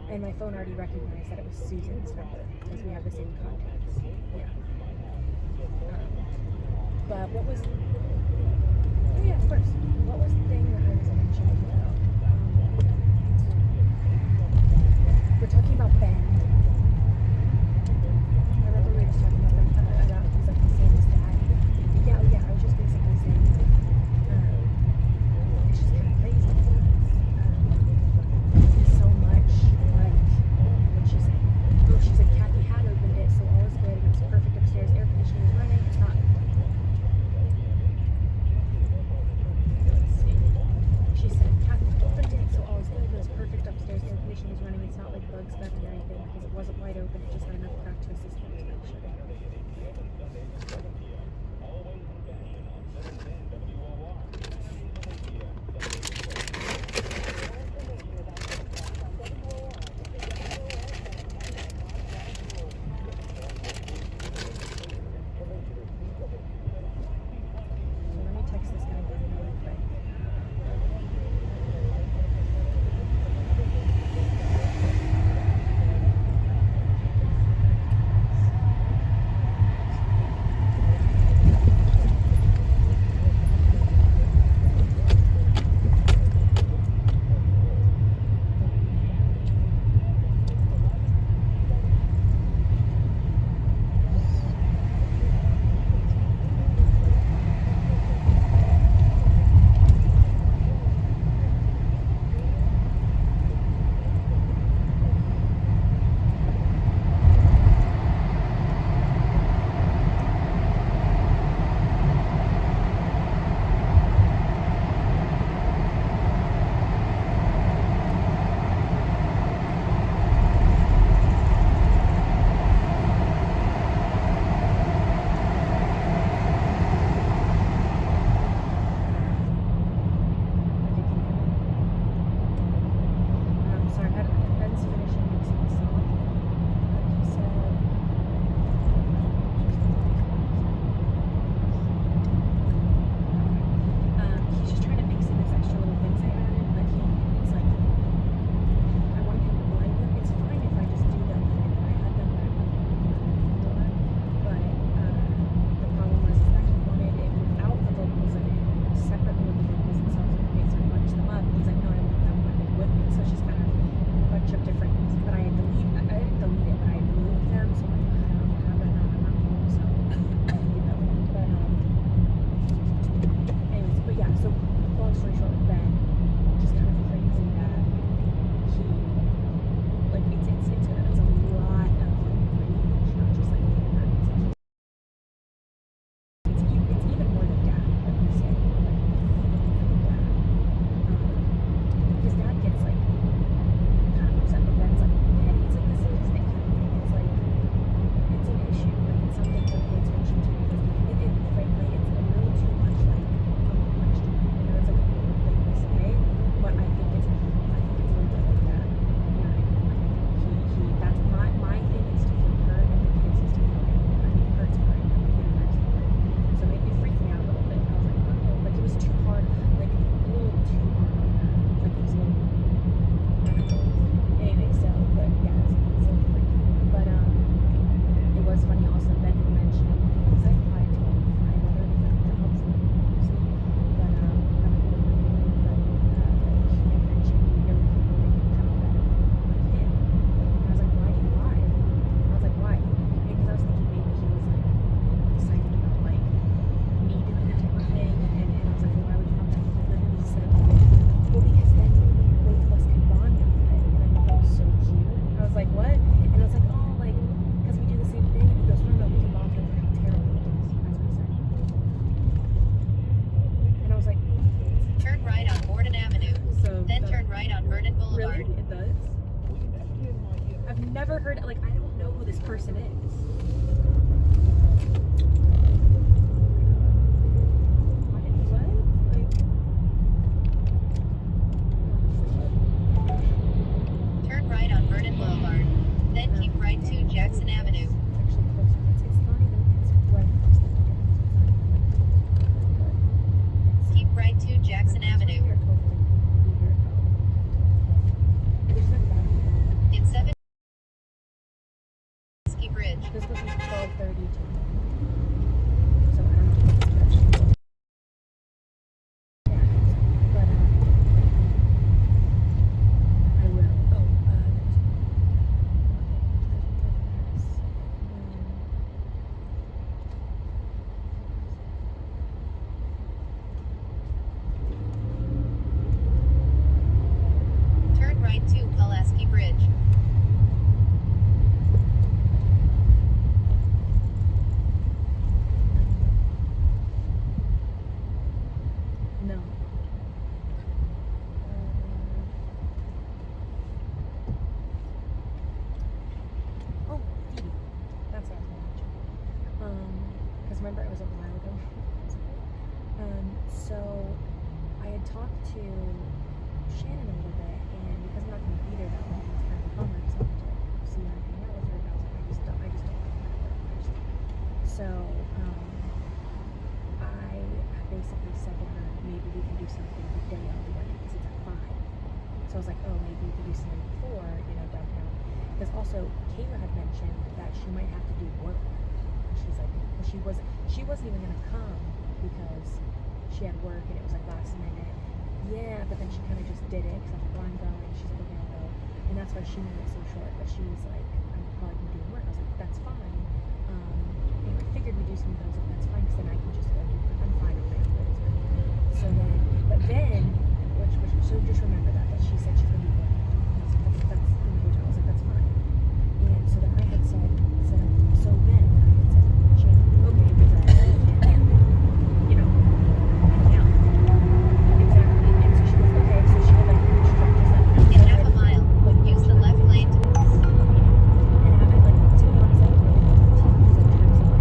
And my phone already recognized that it was Susan's number because we have the same contacts. Yeah. But what was? Oh yeah, of course. What was the thing that I was mentioning about? We're talking about Ben. I remember we were just talking about them. About he's like the same as Dad. Yeah, I was just basically saying. It's just kind of crazy. So much like what she said. Oh, she said Kathy had opened it, so all is good. It was perfect upstairs. Air conditioning was running. It's not. Let's see. She said Kathy right on Vernon Boulevard. Really? It does? I've never heard, like, I don't know who this person is. Turn right on Vernon Boulevard. Then keep right to Jackson Avenue. Keep right to Jackson Avenue. It's 7 Ski Bridge. This was 12:32. Turn right to Pulaski Bridge. No. Oh, Phoebe. That's what I was going to mention. Because remember, it was a while ago. So I had talked to Shannon a little bit, and because I'm not going to be there that long, it's kind of a bummer because I want to see her and hang out with her. But I was like, I just don't like that. So I basically said to her, maybe we can do something the day of the wedding because it's at 5. So I was like, oh, maybe we could do something before, downtown. Because also Kayla had mentioned that she might have to do work. She's like, she wasn't even gonna come because she had work and it was like last minute. Yeah, but then she kind of just did it because I was like, well, I'm going. She's like, okay, I'll go. And that's why she made it so short. But she was like, I'm probably gonna do work. I was like, that's fine. I figured we'd do something, but I was like, that's fine because then I can just go do it. I'm fine with it. So then, but then, so just remember that she said she's gonna be working. That's in the hotel. I was like, that's fine. And so then I had said, so then I had said, Shannon, okay, because I exactly. And so she goes, okay, so she had she's like, In half a mile, use the left lane. And I like, to be honest, I don't really want to use in terms of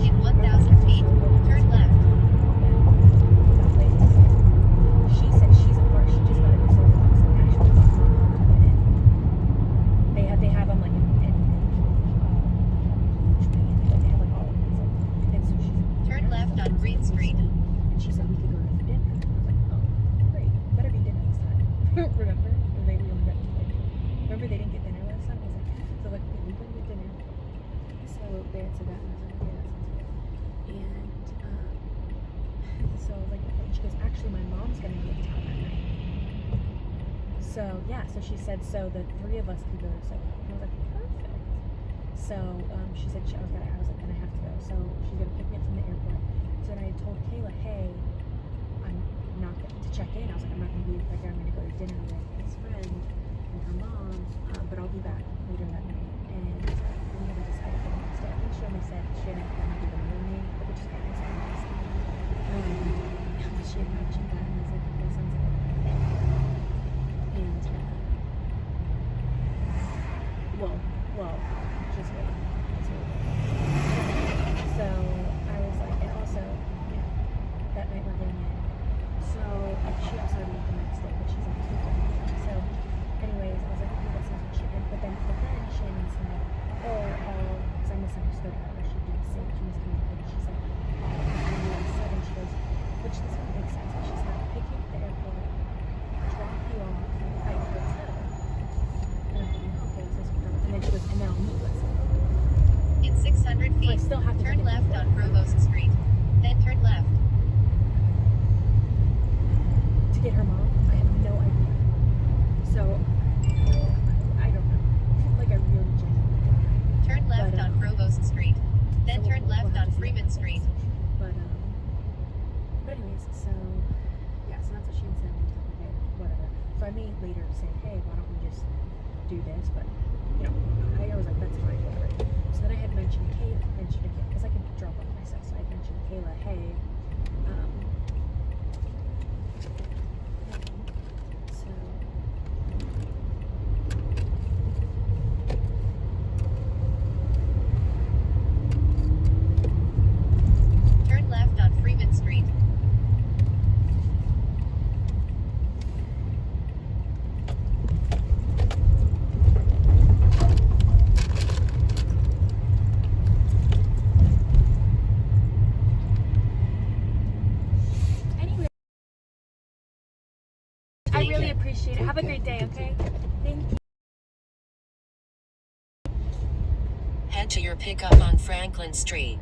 In 1,000 feet, turn left. She said she's a part. She just got into social work, so actually they have them like in they have like all of these and so she's Turn left on Green Street. and she said we could go to the dinner. I was like, oh, great, better be dinner this time. Remember? And they only got remember they didn't get dinner last time? I was like, so like okay, we can get dinner. So they had said that and I was like, okay, that sounds good. And so I was like, okay. She goes, actually my mom's gonna be in town that night. So yeah, so she said, so the 3 of us could go to Soho. And I was like, perfect. So she said I was like, gonna have to go. So she's gonna pick me up from the airport. So then I had told Kayla, hey, I'm not going to check in. I was like, I'm not gonna be like I'm gonna go to dinner with his friend and her mom, but I'll be back later that night. And we haven't decided for the next day. I think she only said she didn't want to do the morning, which is fine. She had mentioned that, and I was like, that sounds good. And well, just wait. So I was like, and also, that night we're getting in. So she also had work the next day, but she's like, so anyways, I was like, okay, that sounds like she did. But then Shannon said, because I misunderstood her, or she didn't say, she miscommunicated. She said, she goes, which this one makes sense. She said, I'll pick you at the airport, drop you off at your hotel. And I'm thinking, okay, so this is perfect. And then she goes, and then I'll meet you at Soho. In 600 feet, still have to turn left on Provost Street. Then turn left. To get her mom? I have no idea. So, I don't know. Like, I really genuinely don't know. Turn left on Provost Street. Then turn left on Freeman Street. But anyways, so, yeah, so that's what she said. Okay, whatever. So I made later saying, hey, why don't we just do this? But, you know, I was like, that's fine, whatever. So then I had mentioned because I could drop off my stuff, so I had mentioned Kayla, hey, Turn left on Freeman Street. anyway, I really appreciate it. Have a great day, okay? Thank you. Head to your pickup on Franklin Street.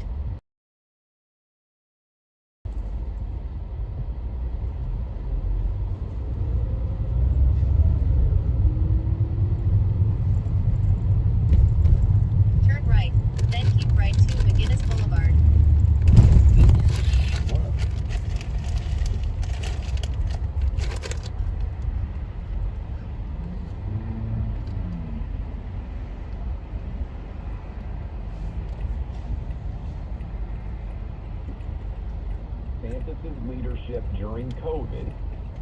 Turn right, then keep right to McGinnis Boulevard. DeSantis' leadership during COVID,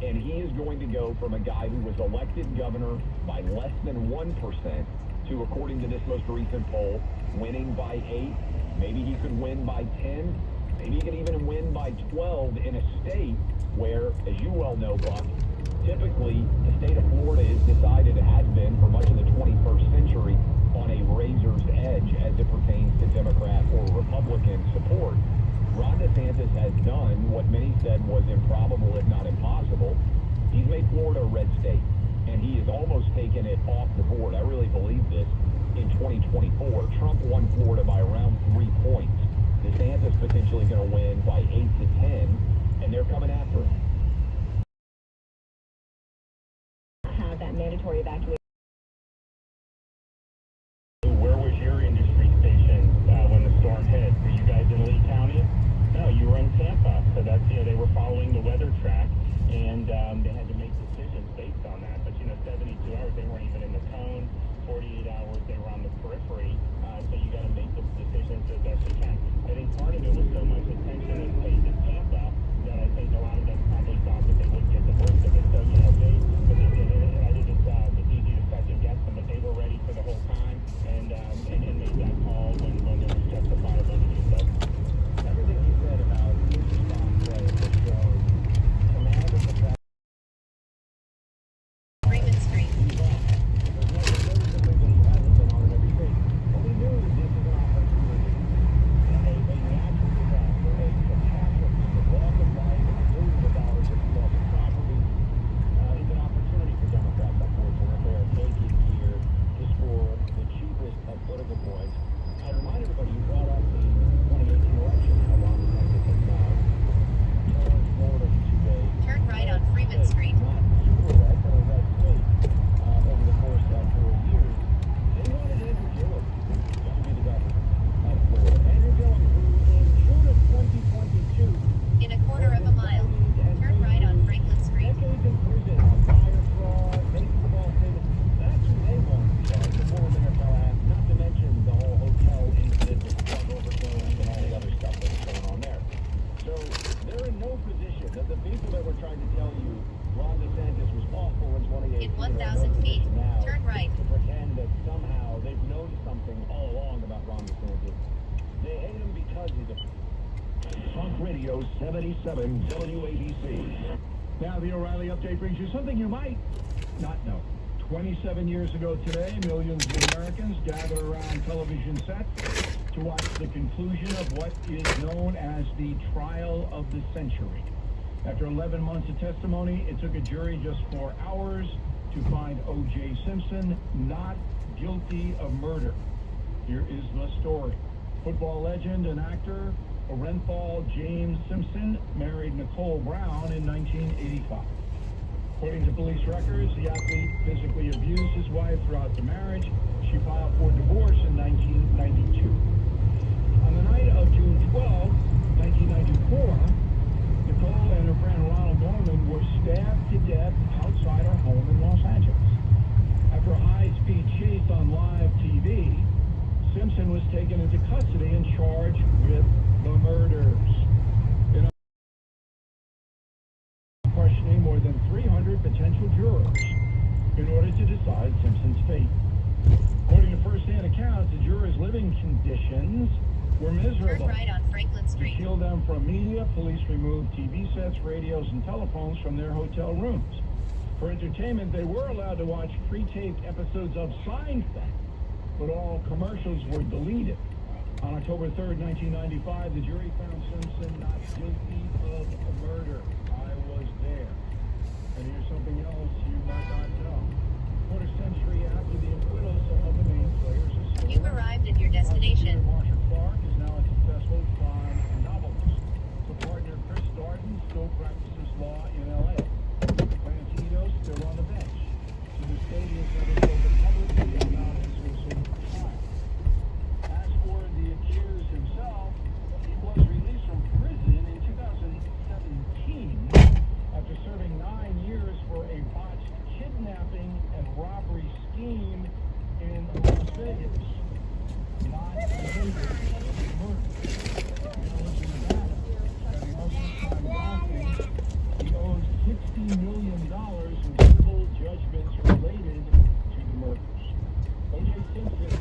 and he is going to go from a guy who was elected governor by less than 1% to, according to this most recent poll, winning by 8. Maybe he could win by 10. Maybe he could even win by 12 in a state where, as you well know, Buck, typically the state of Florida is decided, has been for much of the 21st century, on a razor's edge as it pertains to Democrat or Republican support. Ron DeSantis has done what many said was improbable, if not impossible. He's made Florida a red state, and he has almost taken it off the board. I really believe this. In 2024, Trump won Florida by around 3 points. DeSantis potentially going to win by 8 to 10, and they're coming after him. Have that mandatory evacuation. Where was your industry station when the storm hit? Were you guys in Lee County? No, you were in Tampa. So that's, they were following the weather track, and they had to make decisions based on that. But, 72 hours, they weren't even in the cone. 48 hours, they were on the periphery. So you got to make the decisions as best you can. I think part of it was so much attention was paid to Tampa that I think a lot of them probably thought that they would get the worst of it. So, but they did it. And I think it's easy to second guess them, but they were ready for the whole time and made that call when there was justifiable need. So everything you said about his response was shows command of the press. Freeman Street. Turn right on Freeman Street. In a quarter of a mile, turn right on Franklin Street. Not to mention the whole hotel incident with drug overdose and all the other stuff that's going on there. So they're in no position that the people that were trying to tell you Ron DeSantis was awful in 2018 In 1,000 feet, now turn right. to pretend that somehow they've known something all along about Ron DeSantis. They hate him because he's a Talk Radio 77 WABC. Now the O'Reilly update brings you something you might not know. 27 years ago today, millions of Americans gathered around television sets to watch the conclusion of what is known as the trial of the century. After 11 months of testimony, it took a jury just 4 hours to find O.J. Simpson not guilty of murder. Here is the story. Football legend and actor Orenthal James Simpson married Nicole Brown in 1985. According to police records, the athlete physically abused his wife throughout the marriage. She filed for divorce in 1992. On the night of June 12, 1994, Nicole and her friend Ronald Norman were stabbed to death outside her home in Los Angeles. After a high-speed chase on live TV, Simpson was taken into custody and charged with the murders. In questioning more than 300 potential jurors in order to decide Simpson's fate. According to first-hand accounts, the jurors' living conditions were miserable. Turn right on Franklin Street. To shield them from media, police removed TV sets, radios, and telephones from their hotel rooms. For entertainment, they were allowed to watch pre-taped episodes of Seinfeld, but all commercials were deleted. On October 3rd, 1995, the jury found Simpson not guilty of murder. I was there. And here's something else you might not know. Quarter century after the acquittal, some of the main players are still You've arrived at your destination. Marshall Clark is now a successful crime novelist. So partner Chris Darden still practices law in L.A. Tarantino's still on the bench. So the state has never spoken publicly about his recent trial. As for the accused himself, he was released from prison in 2017 after serving 9 years for a botched kidnapping and robbery scheme in Las Vegas. Not related to murder. He owes $60 million in civil judgments related to the murders. O.J. Simpson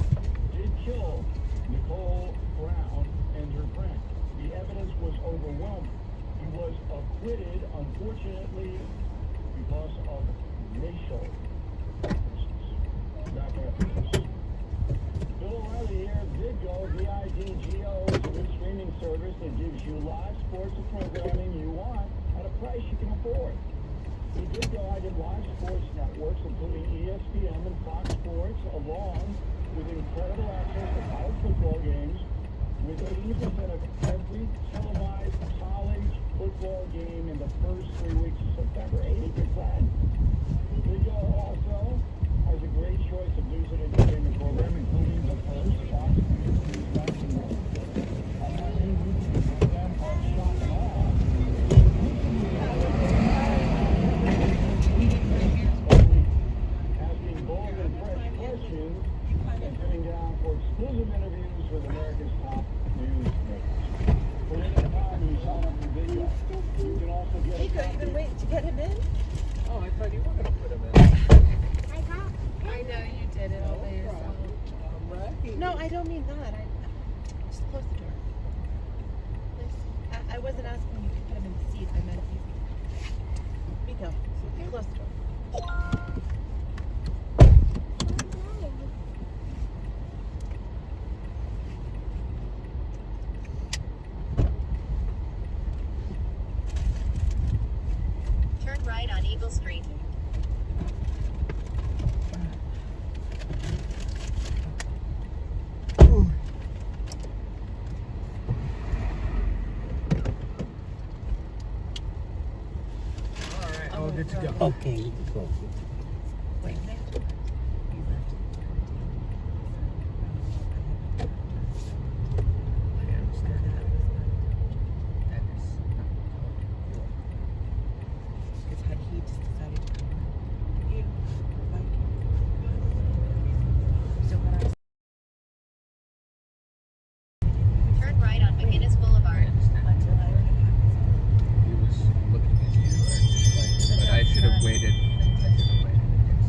did kill Nicole Brown and her friend. The evidence was overwhelming. He was acquitted, unfortunately, because of racial differences. Back after this. Bill O'Reilly here. Vidgo, V-I-D-G-O, is a new streaming service that gives you live sports and programming you want at a price you can afford. With Vidgo, I get live sports networks, including ESPN and Fox Sports, along with incredible access to college football games, with 80% of every televised college football game in the first 3 weeks of September. 80%. Vidgo also has a great choice of news and entertainment programming, including the first Fox News basketball. Asking bold and fresh questions and sitting down for exclusive interviews with America's top news makers. For any time you sign up for Vidgo, you can also get Nico, you've been waiting to get him in? Oh, I thought you were going to put him in. I know you did it all by yourself. No, I don't mean that. Just close the door. Please. I wasn't asking you to put him in the seat. I meant you. Nico, close the door. Turn right on Eagle Street. All good to go. Okay, you can go. Wait, Turn right on McGinnis Boulevard. He was looking at you, but I should have waited. I should have waited. Yes.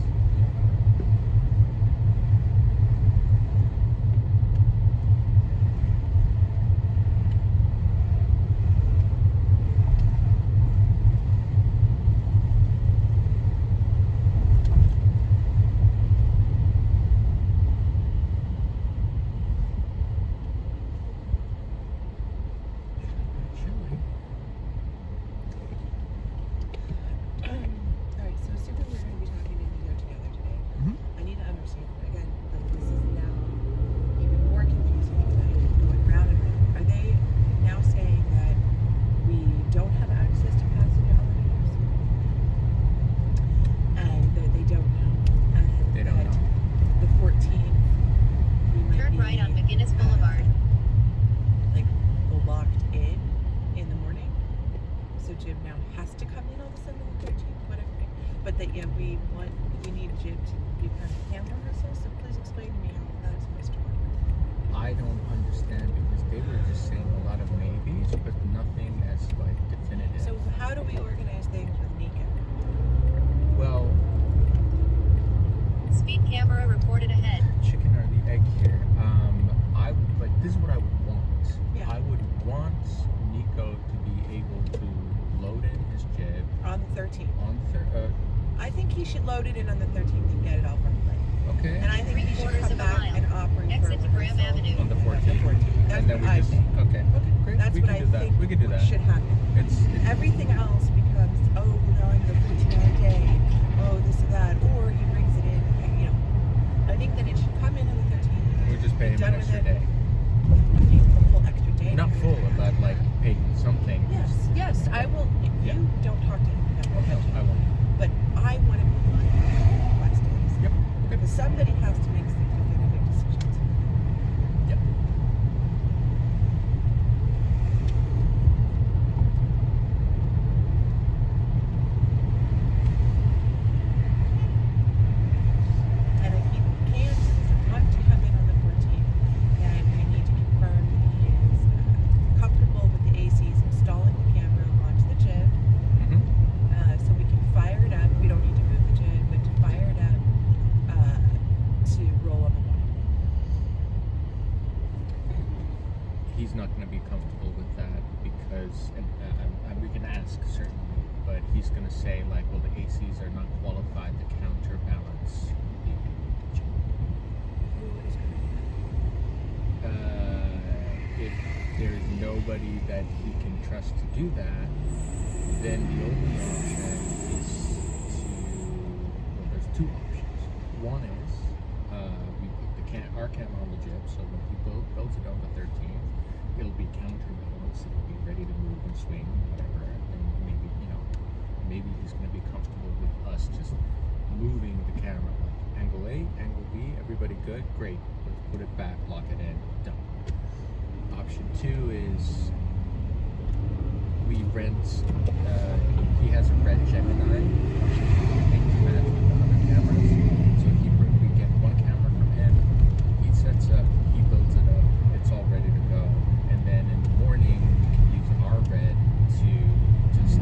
because of camera rehearsals. So please explain to me how that is supposed to work. I don't understand because they were just saying a lot of maybes, but nothing as like definitive. So how do we organize things with Nico? Well, Speed camera reported ahead. chicken or the egg here. I would like this is what I would want. Yeah. I would want Nico to be able to load in his jib On the 13th. on I think he should load it in on the 13th and get it all from play. okay. And I think he should come back and operate Exit for to Graham Avenue. On the 14th. That's And then what we I just think. okay, great. That's we what can I do that. think We can do that. should happen. It's Everything else becomes, oh, we're on the 14-hour day, oh, this or that, or he brings it in, you know. I think that it should come in on the 13th. we just pay him done an with extra it. day. A full extra day. Not full, but like pay something. Yes, I will. Yeah. You don't talk to him about No, that. I won't. But I want to be on last days. Yep. Because somebody has to make some definitive decisions. Yep. And if he can't want to come in on the 14th, then we need to confirm that he is comfortable with the ACs installing the camera onto the jib. So we can fire it up. We don't need to move the jib, but to fire it up to roll on the water. He's not going to be comfortable with that because, and we can ask certainly, but he's going to say like, well, the ACs are not qualified to counterbalance the jib. Who is going to do that? If there's nobody that he can trust to do that, then the only option is to, well, there's two options. One is we put our camera on the jib, so when he builds it on the 13th, it'll be counterbalanced, it'll be ready to move and swing, whatever, and maybe, maybe he's going to be comfortable with us just moving the camera, like angle A, angle B, everybody good? Great, let's put it back, lock it in, done. Option two is we rent, he has a red Gemini, and he match with the other cameras, so we get one camera from him, he sets up, he builds it up, it's all ready to go, and then in the morning, we can use our red to just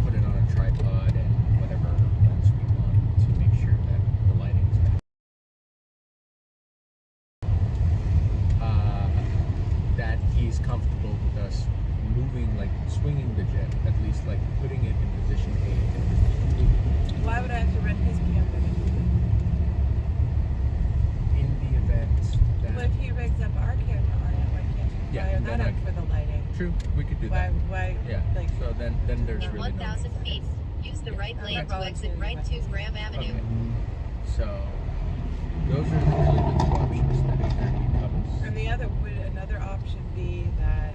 put it on a tripod and whatever lens we want to make sure that the lighting is back. That he's comfortable with us moving, like swinging the jet, at least like putting it in position A and position B. Why would I have to rent his camera? In the event that... But if he rigs up our camera on it, why can't you fire that then up for the lighting? True, we could do Why- that. why, Yeah, like- so then there's In really 1,000 feet, use the right lane to exit right to Graham Avenue. Okay. So, those are really the two options that attorney covers. And another option be that,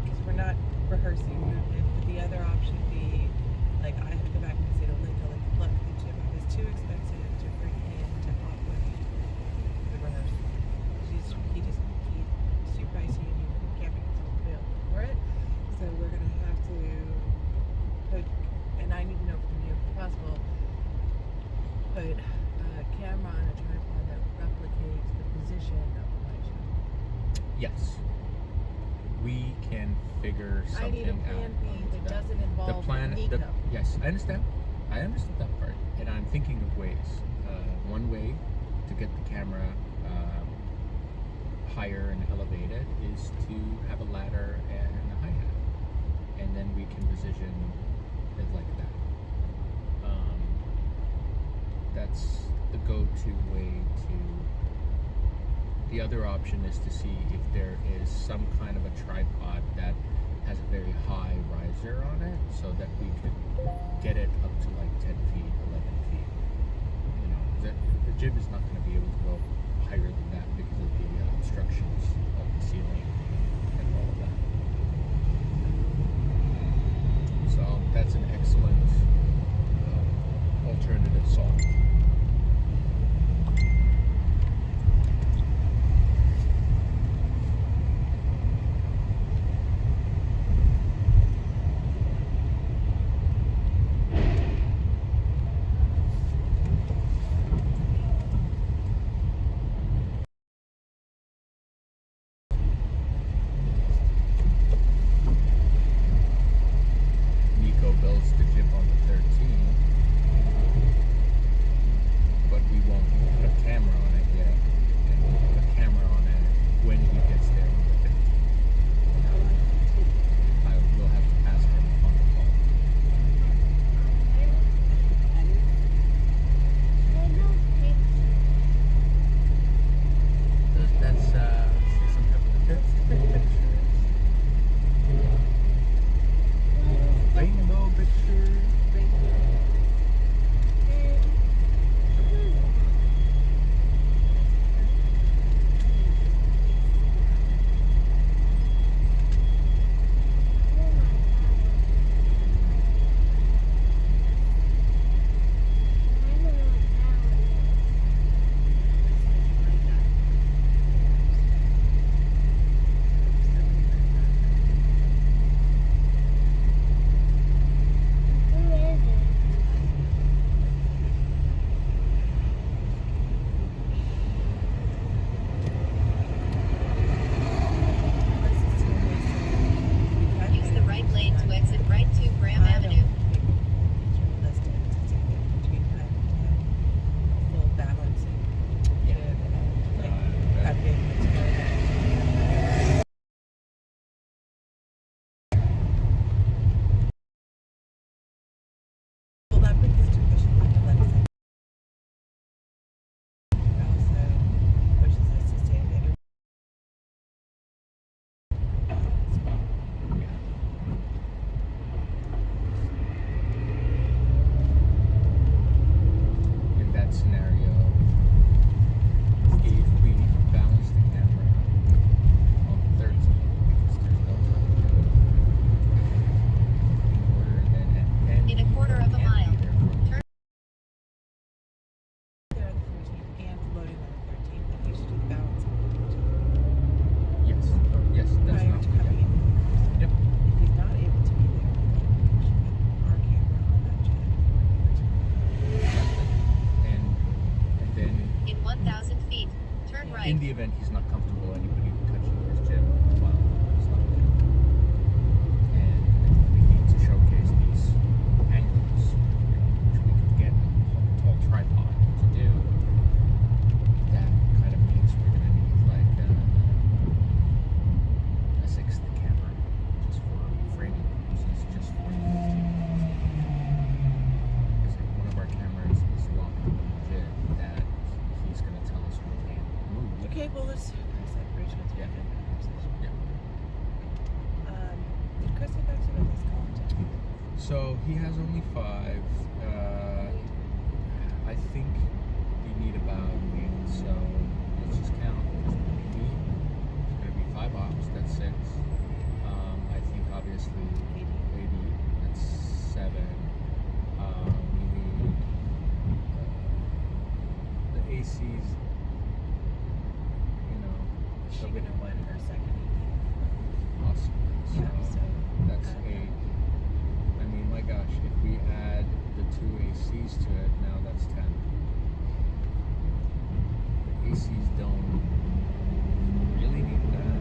because we're not rehearsing movement, but the other option be, like, I have to go back and say to Linda, like, look, the gym is too expensive to bring in to operate the rehearsal. He's too pricey and you can't make it available for it. So we're going to have to put, and I need to know from you if possible, put a camera on a tripod that replicates the position of the light show. Yes. We can figure something out. I need a plan B that doesn't involve the plan, Nico. yes, I understand. I understand that part. And I'm thinking of ways. One way to get the camera higher and elevated is to have a ladder and a hi-hat. And then we can position it like that. That's the go-to way to... The other option is to see if there is some kind of a tripod that has a very high riser on it so that we could get it up to like 10 feet, 11 feet. The jib is not going to be able to go higher than that because of the obstructions of the ceiling and all of that. So that's an excellent alternative solve. in the event he's not comfortable, anybody touching his gym while he's not there. And we need to showcase these angles, which we could get a tall tripod to do. That kind of means we're going to need like a sixth camera just for framing purposes, just for because if one of our cameras is locked in the gym, that he's going to tell us we can't move. Okay, well, let's separate you. Yeah. Yeah. Did Chris get back to you about this content? So he has only 5. I think we need about 8. So let's just count. It's going to be 5 ops. That's 6. I think obviously 80. That's 7. We need the ACs. So we Gonna want her second. awesome. So Yeah, so that's 8. I mean, my gosh, if we add the 2 ACs to it, now that's 10. The ACs don't really need that.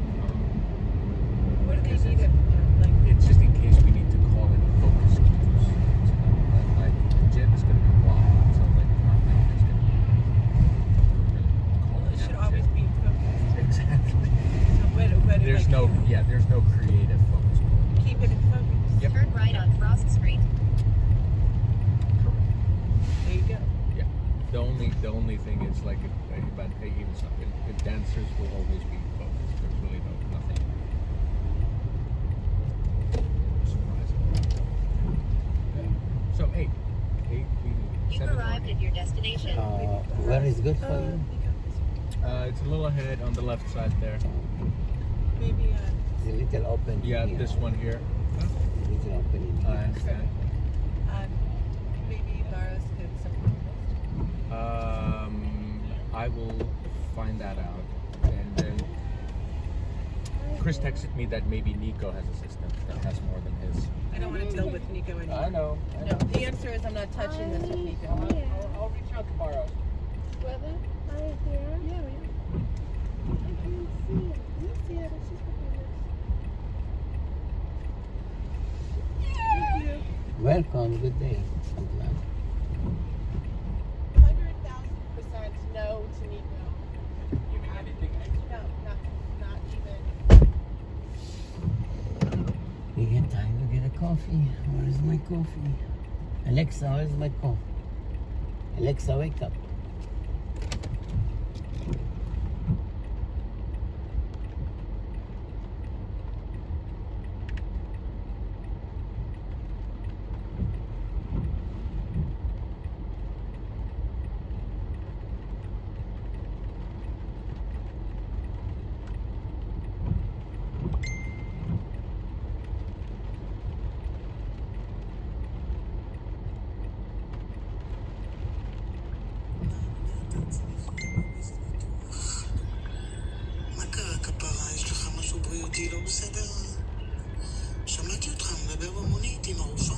What do they because need it for? Like, it's just in case we need to call in focus groups to know that, like, the gym is going to be blocked, so like our thing is going to be it should always be focused. exactly. So where do There's like, there's no creative focus group. keep it in focus. Yep. Turn right on Frost Street. There you go. Yeah. The only thing is like but even so, if dancers will always be focused. There's really nothing surprising. Okay. So 8. 8 we need. You've 7 arrived or 8. at your destination. Where is good for you? It's a little ahead on the left side there. Maybe It's a little open. Yeah, here. this one here. A little open in I here. understand. maybe Doris could support I will find that out. And then Chris texted me that maybe Nico has a system that has more than his. I don't want to deal with Nico anymore. I know. No, the answer is I'm not touching this with Nico. I'll reach out tomorrow. Whether I here? Yeah, I can see it. You see it. It's just Thank you. Welcome. Good day. I'm glad. 100,000% no to Nico. You mean anything extra? No, not even. We get time to get a coffee. Where is my coffee? Alexa, where is my coffee? Alexa, wake up. מה קרה כפרה? יש לך משהו בריאותי לא בסדר? שמעתי אותך מדבר במונית עם הרופאה.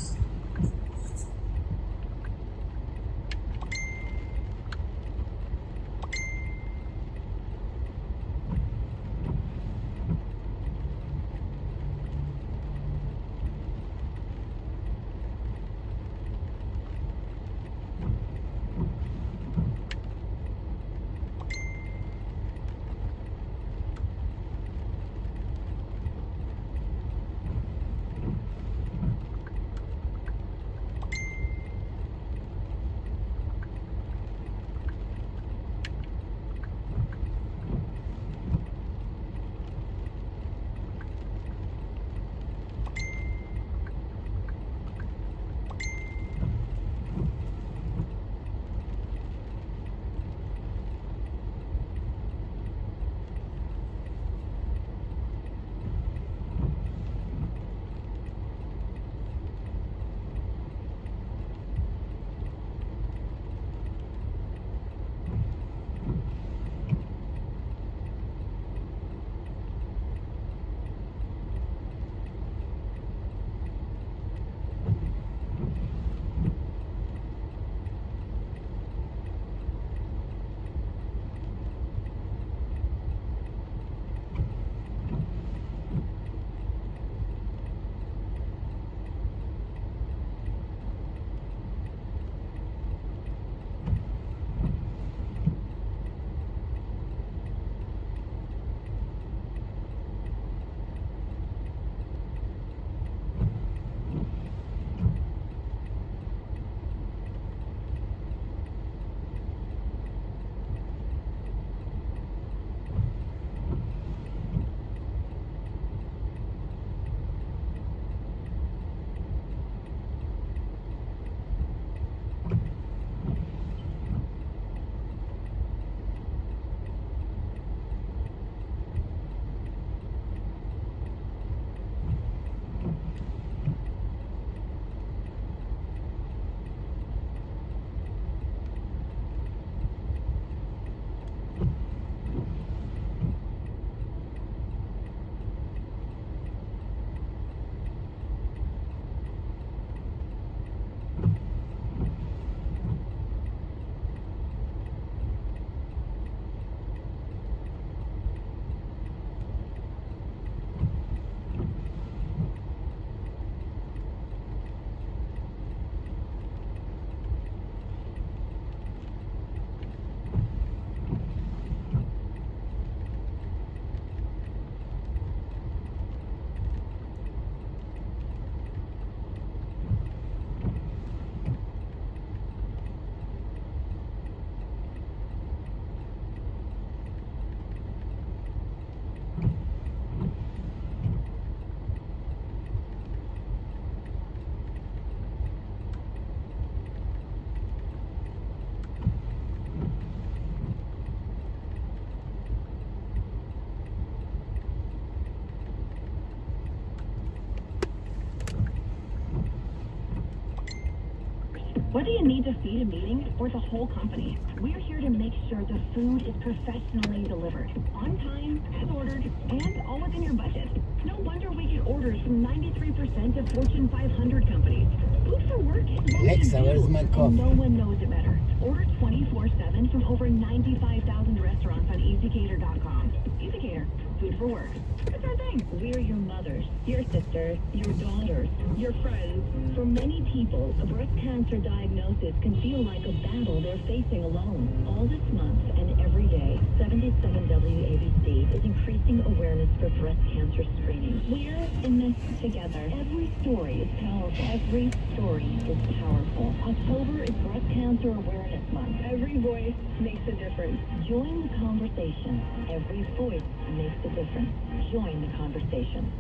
you need to feed a meeting or the whole company, we're here to make sure the food is professionally delivered, on time, as ordered, and all within your budget. No wonder we get orders from 93% of Fortune 500 companies. Food for work is what Alexa, we do, where's my coffee? and no one knows it better. Order 24/7 from over 95,000 restaurants on EasyCater.com. EasyCater, food for work. It's our thing. We're your mothers, your sisters, your daughters, your friends. For many people, a breast cancer diagnosis can feel like a battle they're facing alone. All this month and every day, 77 WABC is increasing awareness for breast cancer screening. We're in this together. Every story is powerful. Every story is powerful. October is Breast Cancer Awareness Month. Every voice makes a difference. Join the conversation. Every voice makes a difference. Join the conversation.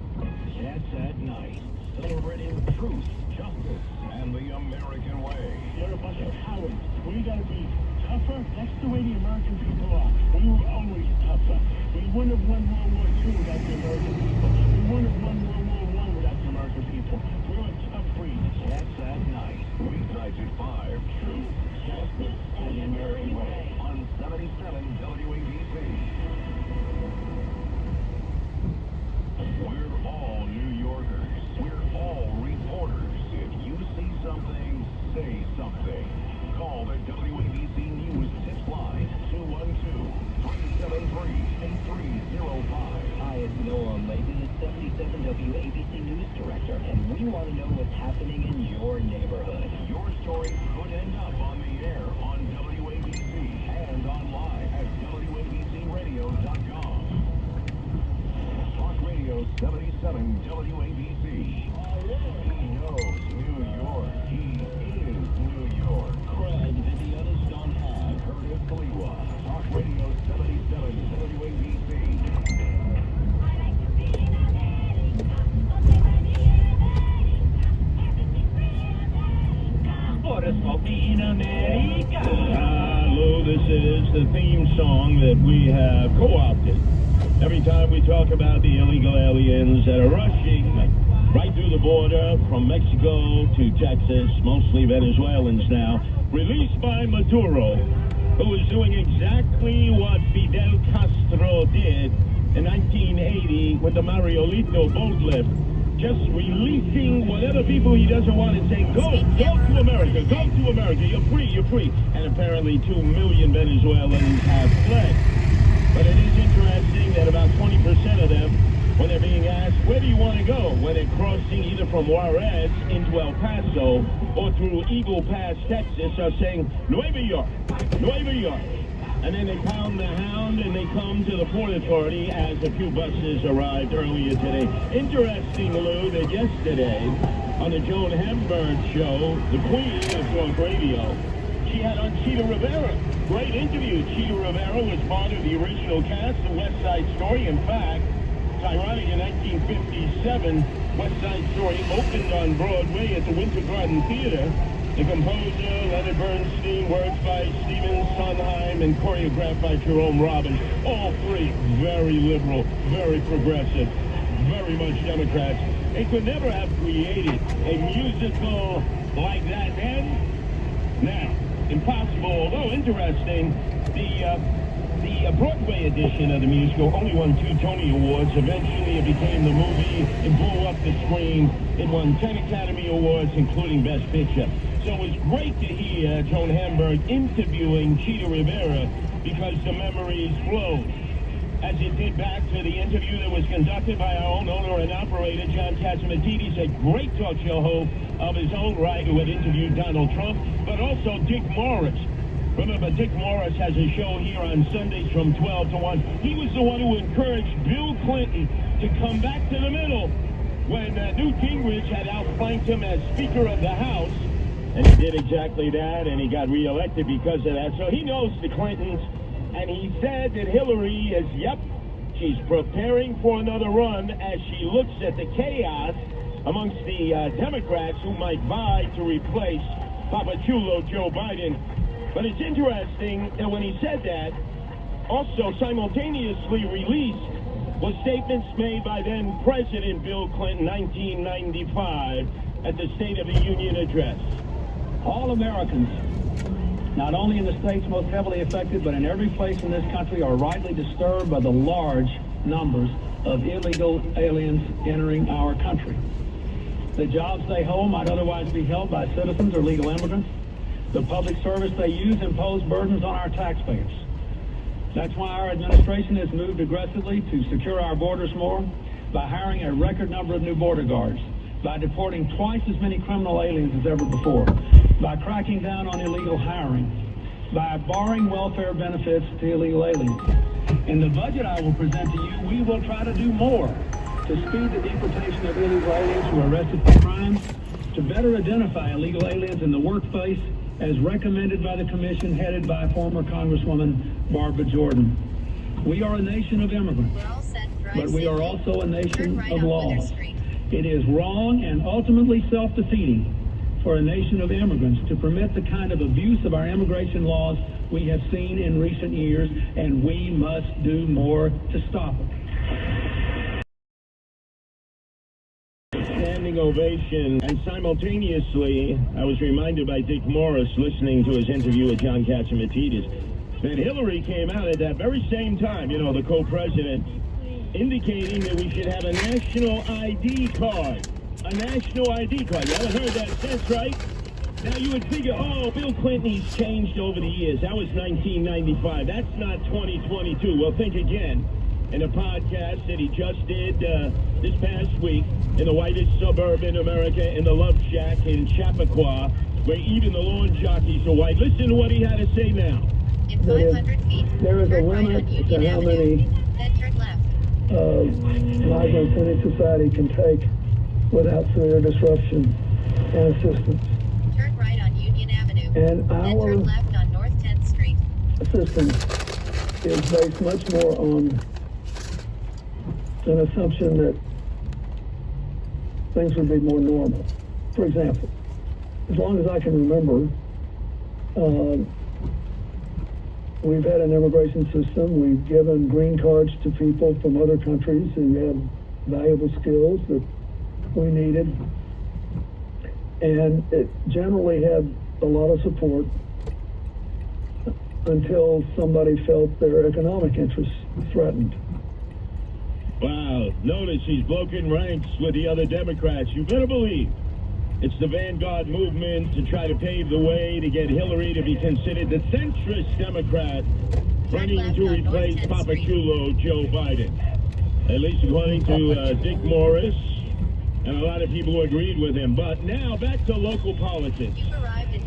Cats at Night, celebrating truth, justice, and the American way. You're a bunch of cowards. We gotta be tougher. That's the way the American people are. We were always tougher. We wouldn't have won World War II without the American people. We wouldn't have won World War I without the American people. We're a tough breed. Cats at Night, weeknights at 5. Truth, justice, and the American way. On 77 WABC. We're all New Yorkers. We're all reporters. If you see something, say something. Call the WABC News Tips Line, 212-373-8305. Hi, it's Noah Layton, the 77 WABC News Director, and we want to know what's happening in your neighborhood. Your story could end up on the air on WABC and online at WABCRadio.com. Talk Radio 77 WABC. He knows New York. He is New York. Craig that the others don't have. Curtis Kaliwa. Talk Radio 77 WABC. Hello, this is the theme song that we have co-opted. Every time we talk about the illegal aliens that are rushing right through the border from Mexico to Texas, mostly Venezuelans now, released by Maduro, who is doing exactly what Fidel Castro did in 1980 with the Mariolito boat lift. Just releasing whatever people he doesn't want and saying, go to America, go to America, you're free. And apparently 2 million Venezuelans have fled. But it is interesting that about 20% of them, when they're being asked, where do you want to go? When they're crossing either from Juarez into El Paso or through Eagle Pass, Texas, are saying, Nueva York. And then they pound the hound and they come to the Port Authority as a few buses arrived earlier today. Interesting, Lou, that yesterday on the Joan Hemberg show, the queen of talk radio, she had on Cheetah Rivera. Great interview. Cheetah Rivera was part of the original cast of West Side Story. In fact, it's ironic, in 1957, West Side Story opened on Broadway at the Winter Garden Theater. The composer, Leonard Bernstein, words by Stephen Sondheim, and choreographed by Jerome Robbins. All three very liberal, very progressive, very much Democrats. They could never have created a musical like that then. Now, impossible, although interesting, the Broadway edition of the musical only won 2 Tony Awards. Eventually it became the movie. It blew up the screen. It won 10 Academy Awards, including Best Picture. So it was great to hear Joan Hamburg interviewing Cheetah Rivera because the memories flowed. As it did back to the interview that was conducted by our own owner and operator, John Catsimatidis, a great talk show host of his own right who had interviewed Donald Trump, but also Dick Morris. Remember, Dick Morris has a show here on Sundays from 12 to 1. He was the one who encouraged Bill Clinton to come back to the middle when Newt Gingrich had outflanked him as Speaker of the House. And he did exactly that, and he got reelected because of that. So he knows the Clintons, and he said that Hillary is, she's preparing for another run as she looks at the chaos amongst the Democrats who might vie to replace Papachulo Joe Biden. But it's interesting that when he said that, also simultaneously released was statements made by then President Bill Clinton, 1995, at the State of the Union address. All Americans, not only in the states most heavily affected, but in every place in this country, are rightly disturbed by the large numbers of illegal aliens entering our country. The jobs they hold might otherwise be held by citizens or legal immigrants. The public service they use impose burdens on our taxpayers. That's why our administration has moved aggressively to secure our borders more, by hiring a record number of new border guards, by deporting twice as many criminal aliens as ever before, by cracking down on illegal hiring, by barring welfare benefits to illegal aliens. In the budget I will present to you, we will try to do more to speed the deportation of illegal aliens who are arrested for crimes, to better identify illegal aliens in the workplace as recommended by the commission headed by former Congresswoman Barbara Jordan. We are a nation of immigrants, but we are also a nation of laws. It is wrong and ultimately self-defeating for a nation of immigrants to permit the kind of abuse of our immigration laws we have seen in recent years, and we must do more to stop it. Standing ovation, and simultaneously, I was reminded by Dick Morris, listening to his interview with John Catsimatidis, that Hillary came out at that very same time, the co-president, indicating that we should have a national ID card. A national ID card. You haven't heard that since, right? Now you would figure, Bill Clinton's changed over the years. That was 1995. That's not 2022. Well, think again. In a podcast that he just did this past week in the whitest suburb in America, in the Love Shack in Chappaqua, where even the lawn jockeys are white. Listen to what he had to say now. In 500 feet, there is a limit to how many then turn left. migrants any society can take without severe disruption and assistance. Turn right on Union Avenue. And then our turn left on North 10th Street. assistance is based much more on an assumption that things would be more normal. For example, as long as I can remember, we've had an immigration system. We've given green cards to people from other countries who had valuable skills that we needed. And it generally had a lot of support until somebody felt their economic interests threatened. Wow, notice he's broken ranks with the other Democrats. You better believe it's the vanguard movement to try to pave the way to get Hillary to be considered the centrist Democrat running to replace Papachulo Joe Biden. At least according to Dick Morris and a lot of people who agreed with him. But now back to local politics.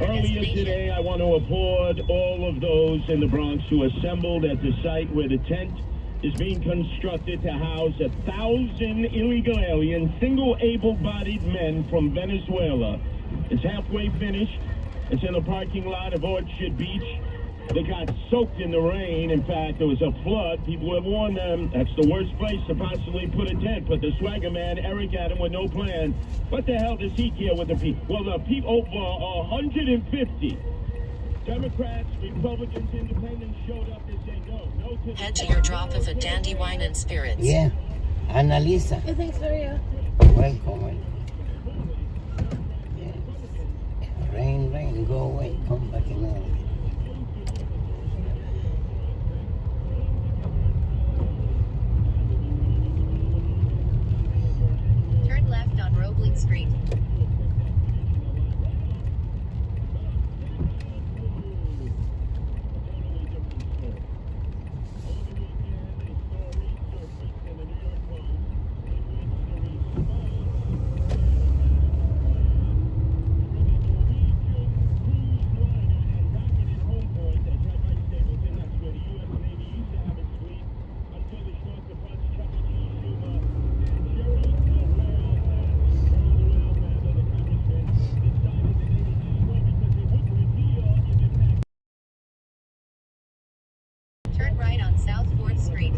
Earlier today, I want to applaud all of those in the Bronx who assembled at the site where the tent is being constructed to house 1,000 illegal aliens, single able-bodied men from Venezuela. It's halfway finished. It's in the parking lot of Orchard Beach. They got soaked in the rain. In fact, there was a flood. People have warned them that's the worst place to possibly put a tent. But the swagger man, Eric Adam, with no plan. What the hell does he care with the people? Well, the people, over 150 Democrats, Republicans, Independents showed up and said no to the... Head to your drop of a dandy wine and spirits. Yeah. Annalisa. Oh, thanks, Maria. Welcome. Yes. Rain, go away. Come back in early. Turn left on Roebling Street. Turn right on South 4th Street.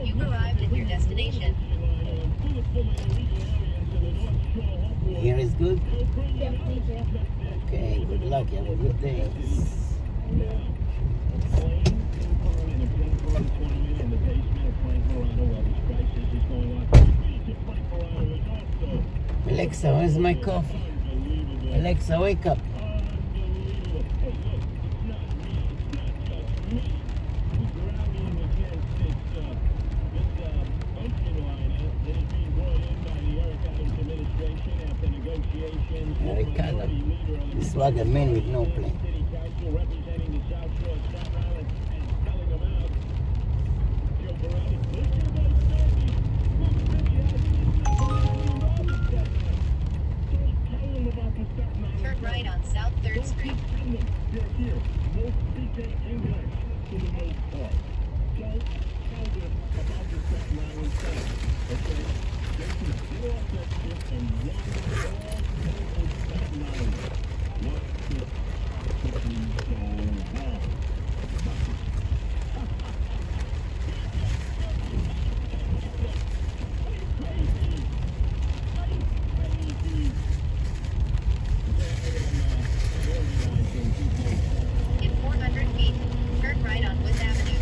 You've arrived at your destination. Here is good? Yeah, thank you. Okay, good luck. Have a good day. Alexa, where's my coffee? Alexa, wake up. Ricardo, this swagger man with no plan. Turn right on South 3rd Street. In 400 feet, turn right on Wood Avenue.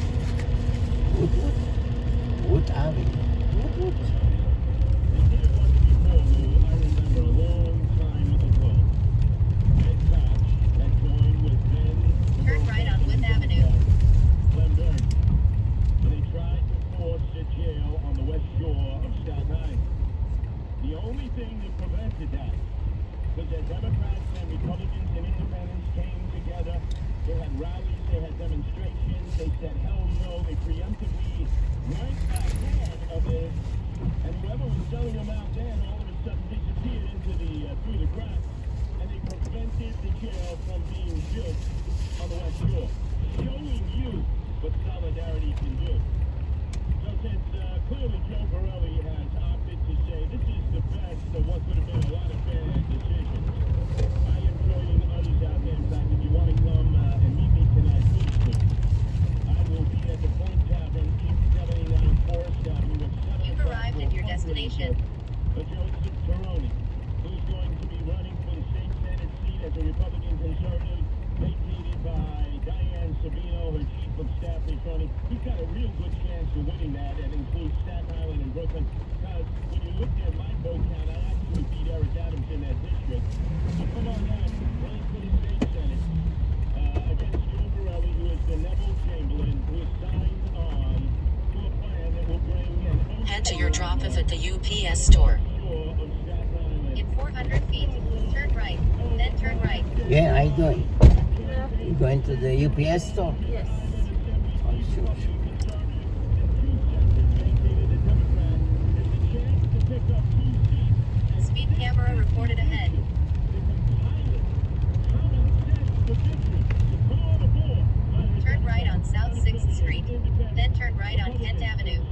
Wood Avenue. Turn right on Wood Avenue. They tried to force the jail on the west shore of Staten. The only thing that prevented that was that Democrats and Republicans and independents came together. They had rallies, they had demonstrations, they said hell no, they preemptively went ahead of it, and whoever was selling them out then all of a sudden disappeared into the through the cracks, and they prevented the jail from being built on the west shore, showing you what solidarity can do. So since clearly Joe Borelli has opted to say this is the best of what could have been a lot of bad decisions, I am joining others out there. In fact, if you want to come and meet me tonight, please do. I will be at the Point Tavern, 879 Forest Avenue at 7 You've arrived at your destination. Joseph Peroni, who's going to be running for the state Senate seat as a Republican conservative, vacated by Diane Sabino, her chief of staff attorney. He's got a real good chance of winning that. That includes Staten Island and Brooklyn. Because when you look at my vote count, I actually beat Eric Adams in that district. So come on down, running for the state Senate against Joe Borelli, who is the Neville Chamberlain, who is signed on to a plan that will bring an Head to your drop-off at the UPS store. In 400 feet, turn right, then turn right. Yeah, how you doing? You going to the UPS store? Yes. Oh, sure. Speed camera reported ahead. Turn right on South 6th Street, then turn right on Kent Avenue.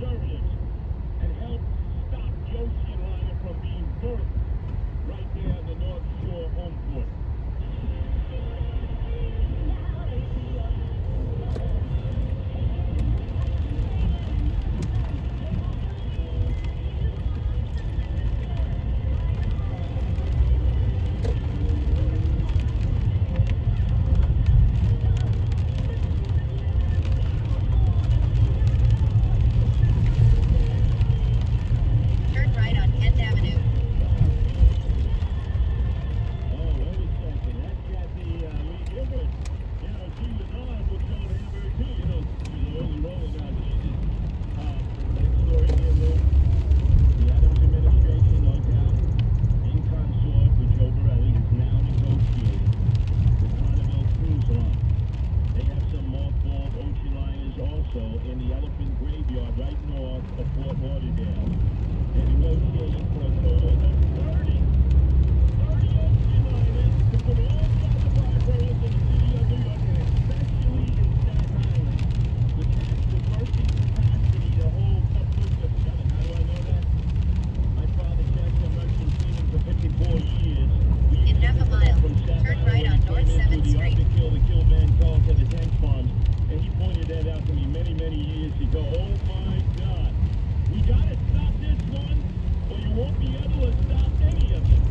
And help stop the ocean liner from being burnt right there on the North Shore home port. Turn right on Kent Avenue. Oh, wait a second. That's Kathy Lee Gilbert. You know, she was on with Joe Hamburg, too. You know, she was only rolling out Jesus. That story here, Lou. The Adams administration, no doubt, in consort with Joe Borelli, is now negotiating with Carnival Cruise Line. They have some mothballed ocean liners also in the Elephant Graveyard right north of Fort Lauderdale. They're negotiating for a total of 30 ocean liners to put all the other boroughs in the city of New York, and especially in Staten Island, which has the perfect capacity to hold upwards of 7. How do I know that? My father checked the merchant seating for 54 years. In half a mile, turn right on North 7th Street. The kill man called to the tank farms, and he pointed that out to me many, many years ago. Oh my God, we gotta stop this one, or you won't be able to stop any of them.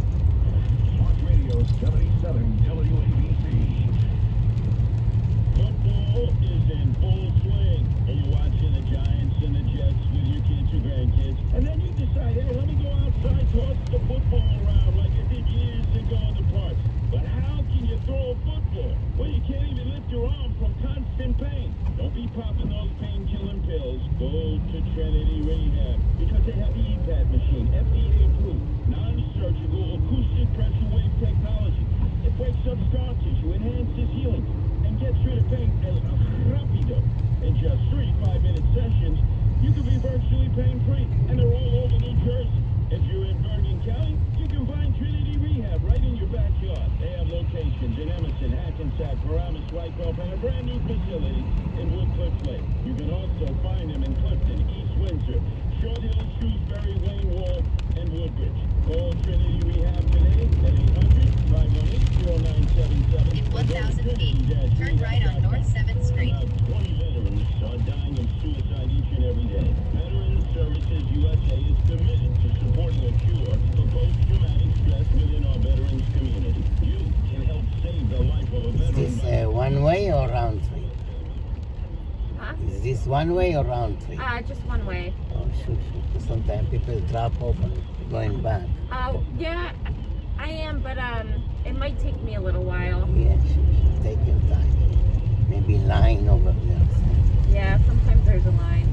Sports Radio 77 WABC. Football is in full swing, and you're watching the Giants and the Jets with your kids or grandkids, and then you decide, hey, let me go outside, toss the football around like I did years ago in the park. But how can you throw a football when you can't even lift your arm from constant pain? Don't be popping those pain-killing pills. Go to Trinity Rehab, because they have the EPAT machine, FDA approved, non-surgical, acoustic pressure wave technology. It breaks up scar tissue, enhances healing, and gets rid of pain rapido. In just 3 5-minute sessions, you can be virtually pain-free, and they're all over New Jersey. If you're in Bergen County, you can find Trinity Rehab right in your backyard. They have locations in Emerson, Hackensack, Paramus, Wyckoff, and a brand new facility in Woodcliff Lake. You can also find them in Clifton, East Windsor, Short Hill, Shrewsbury, Wayne Wall, and Woodbridge. Call Trinity Rehab today at 800-518-0977. In 1,000 feet, turn right on North 7th Street. About 20 veterans are dying of suicide each and every day. Veterans Services USA is committed to supporting a cure for post-traumatic stress within our veterans community. You can help save the life of a veteran. Is this one way or round trip? Huh? Is this one way or round trip? Just one way. Oh, shoot. Sometimes people drop off and going back. Yeah, I am, but it might take me a little while. Yeah, shoot. Take your time. Maybe line over there. Yeah, sometimes there's a line.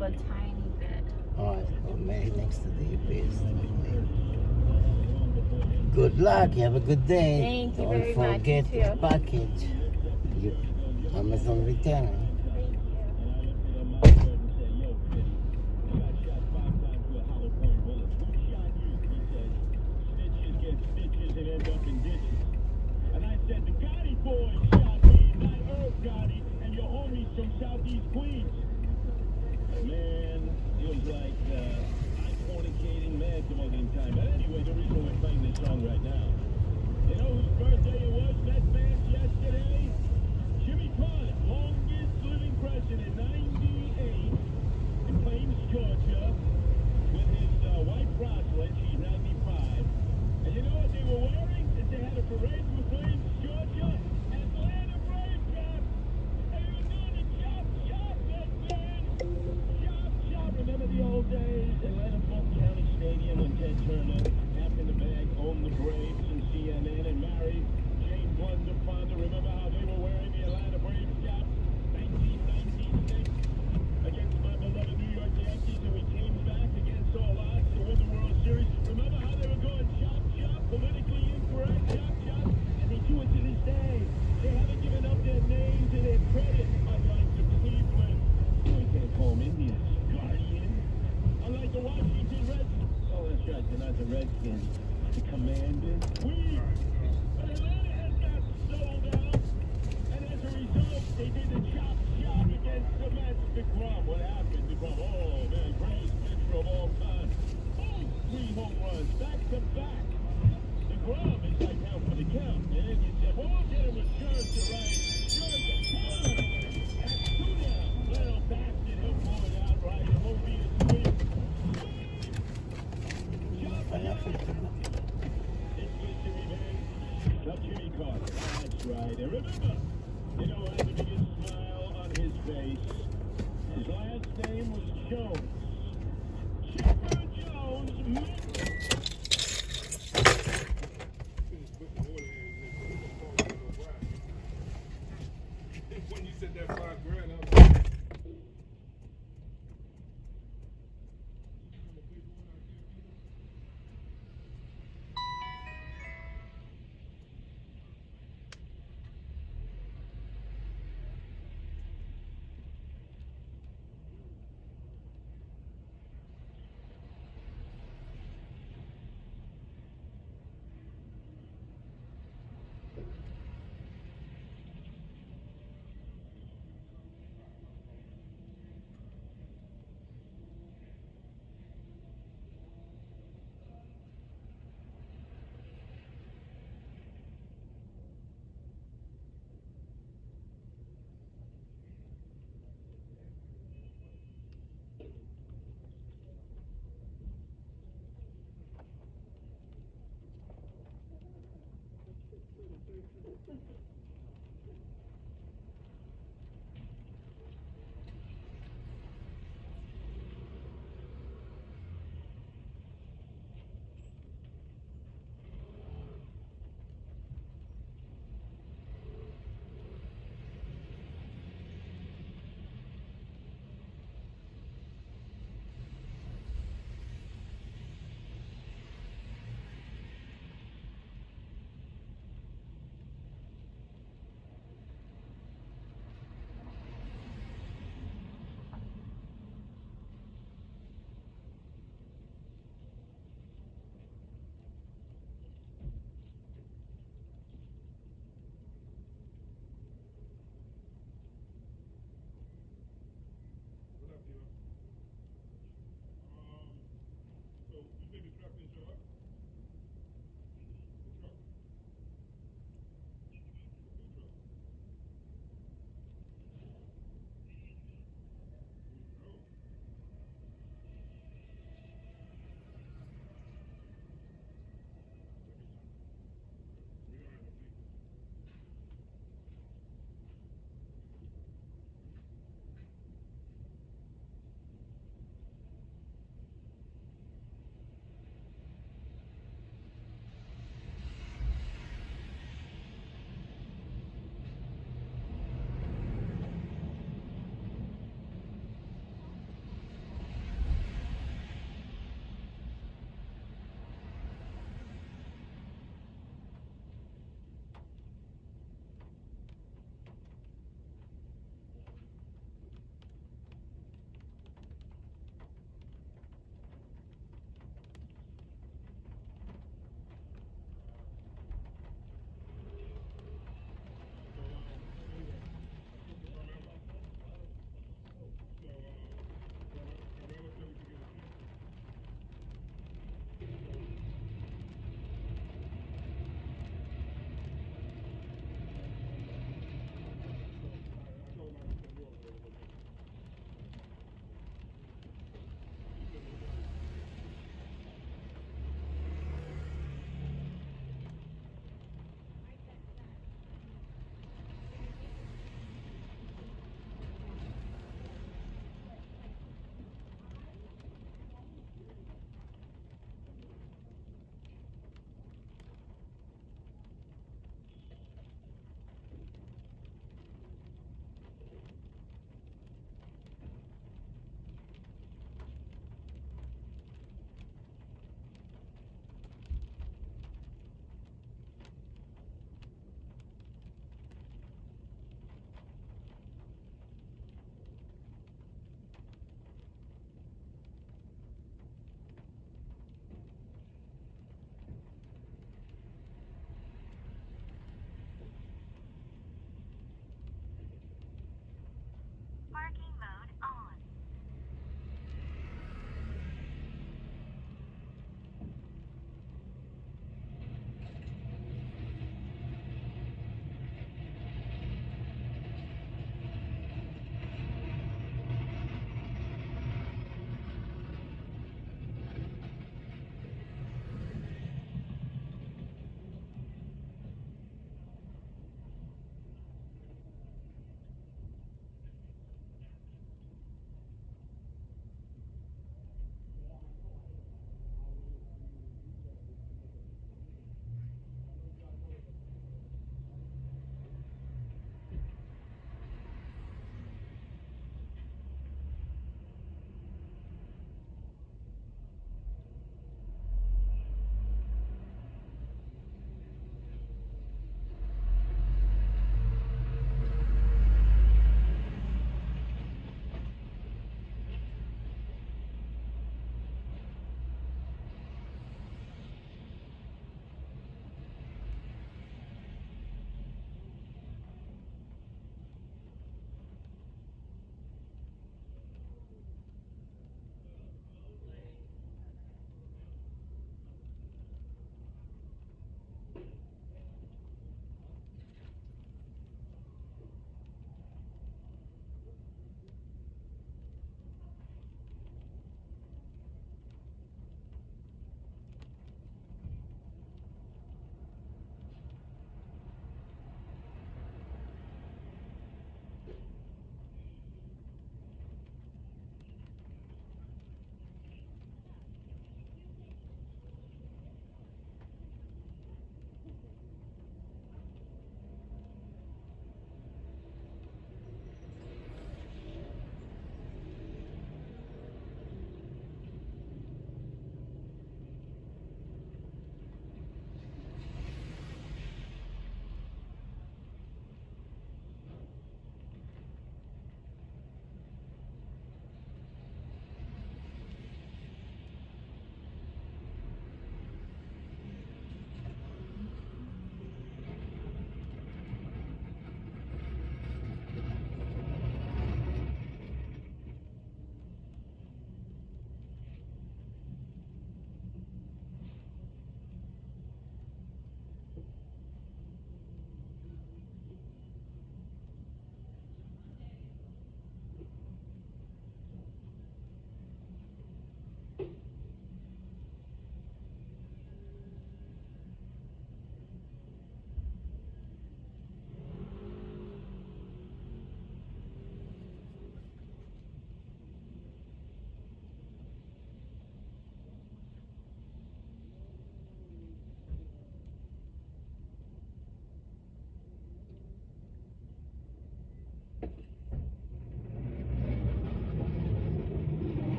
up a tiny bit. Alright, well, Mary next to the abyss. Good luck. You have a good day. Thank you Don't very much. forget You the too. package. You Amazon return. From Southeast Queens. Man, it was like I'm fornicating mad some other time. But anyway, the reason we're playing this song right now. You know whose birthday it was? That man yesterday? Jimmy Carter, longest living president, 98, in Plains, Georgia, with his wife Rosalind. She's 95. And you know what they were wearing? That they had a parade through Plains, Georgia. Atlanta Braves, man. Remember the old days? Atlanta Fulton County Stadium when Ted Turner, half in the bag, owned the Braves and CNN and married Jane Blunder Fonda. Remember how they were wearing the Atlanta Braves cap? 1996 against my beloved New York Yankees, and we came back against all odds to win the World Series. Remember how they were going chop, chop, politically incorrect, chop, chop? And they do it to this day. They haven't given up their names and their credit, unlike the Cleveland, home Indians. Unlike the Washington Redskins. Oh, that's right, they're not the Redskins. The Commanders. But Atlanta has got sold out. And as a result, they did the chop against the Mets. DeGrom, what happened? DeGrom, oh man, greatest pitcher of all time. Boom, 3 home runs, back to back. DeGrom is like now for the count. And then you said, well, we'll get him with Scherzer, right? Scherzer, that's 2 down. Little bastard, he'll blow it out, right? It won't be a sweep. Jimmy Carter, that's right. And remember, you know what had the biggest smile on his face? His last name was Jones. Chipper Jones. When you said that $5 grand, I was like,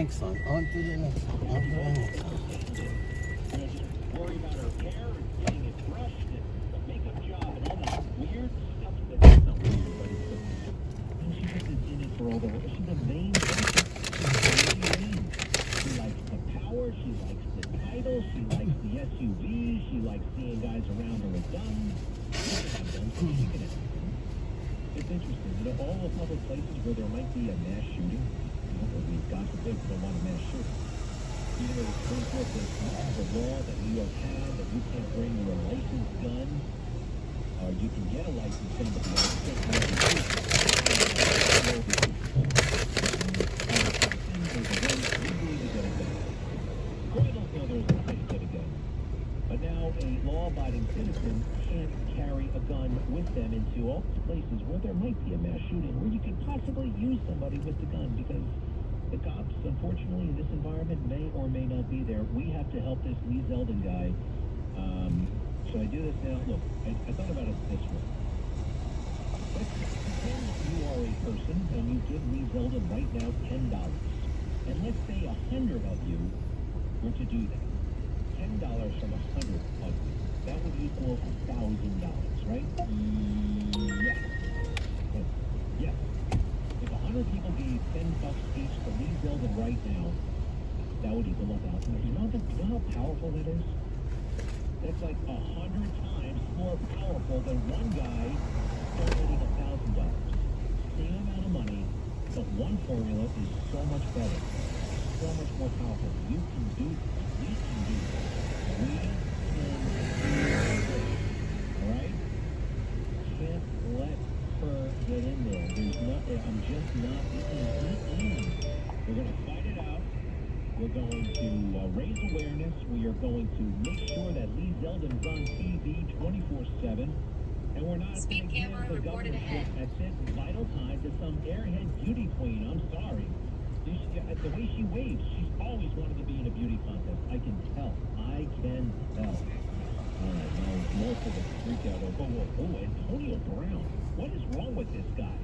next one. On to the next one. On to the next one. Worry about her hair and getting it brushed and the makeup job and all that weird stuff that's not weird, but it's she just is in it for all the she's a vain person. She likes the power, she likes the title, she likes the SUV, she likes seeing guys around her with guns. It's interesting, all the public places where there might be a mass shooting, where we, God forbid, don't want a mass shooting. Either the Supreme Court says you have a law that New York has that you can't bring your licensed gun, or you can get a licensed gun, but you can't have a But now a law-abiding citizen can't carry a gun with them into all places where there might be a mass shooting, where you could possibly use somebody with the gun, because the cops, unfortunately, in this environment may or may not be there. We have to help this Lee Zeldin guy. Should I do this now? Look, I thought about it this way. Let's pretend you are a person and you give Lee Zeldin right now $10. And let's say 100 of you were to do that. $10 from 100 of you. That would equal $1,000, right? Yes. Yes. If 100 people gave $10 each to Lee Zeldin right now, that would equal $1,000. You know how powerful that is? That's like 100 times more powerful than one guy donating $1,000. Same amount of money, but one formula is so much better, so much more powerful. You can do this. We can do this. We can do this. All right? Can't let her get in there. There's nothing. I'm just not. We're going to fight it out. We're going to raise awareness. We are going to make sure that Lee Zeldin's on TV 24/7. And we're not going to give the governorship at this vital time to some airhead beauty queen. I'm sorry. The way she waves, she's always wanted to be in a beauty contest. I can tell. I can tell. All right, now most of us freak out. Oh, Antonio Brown. What is wrong with this guy?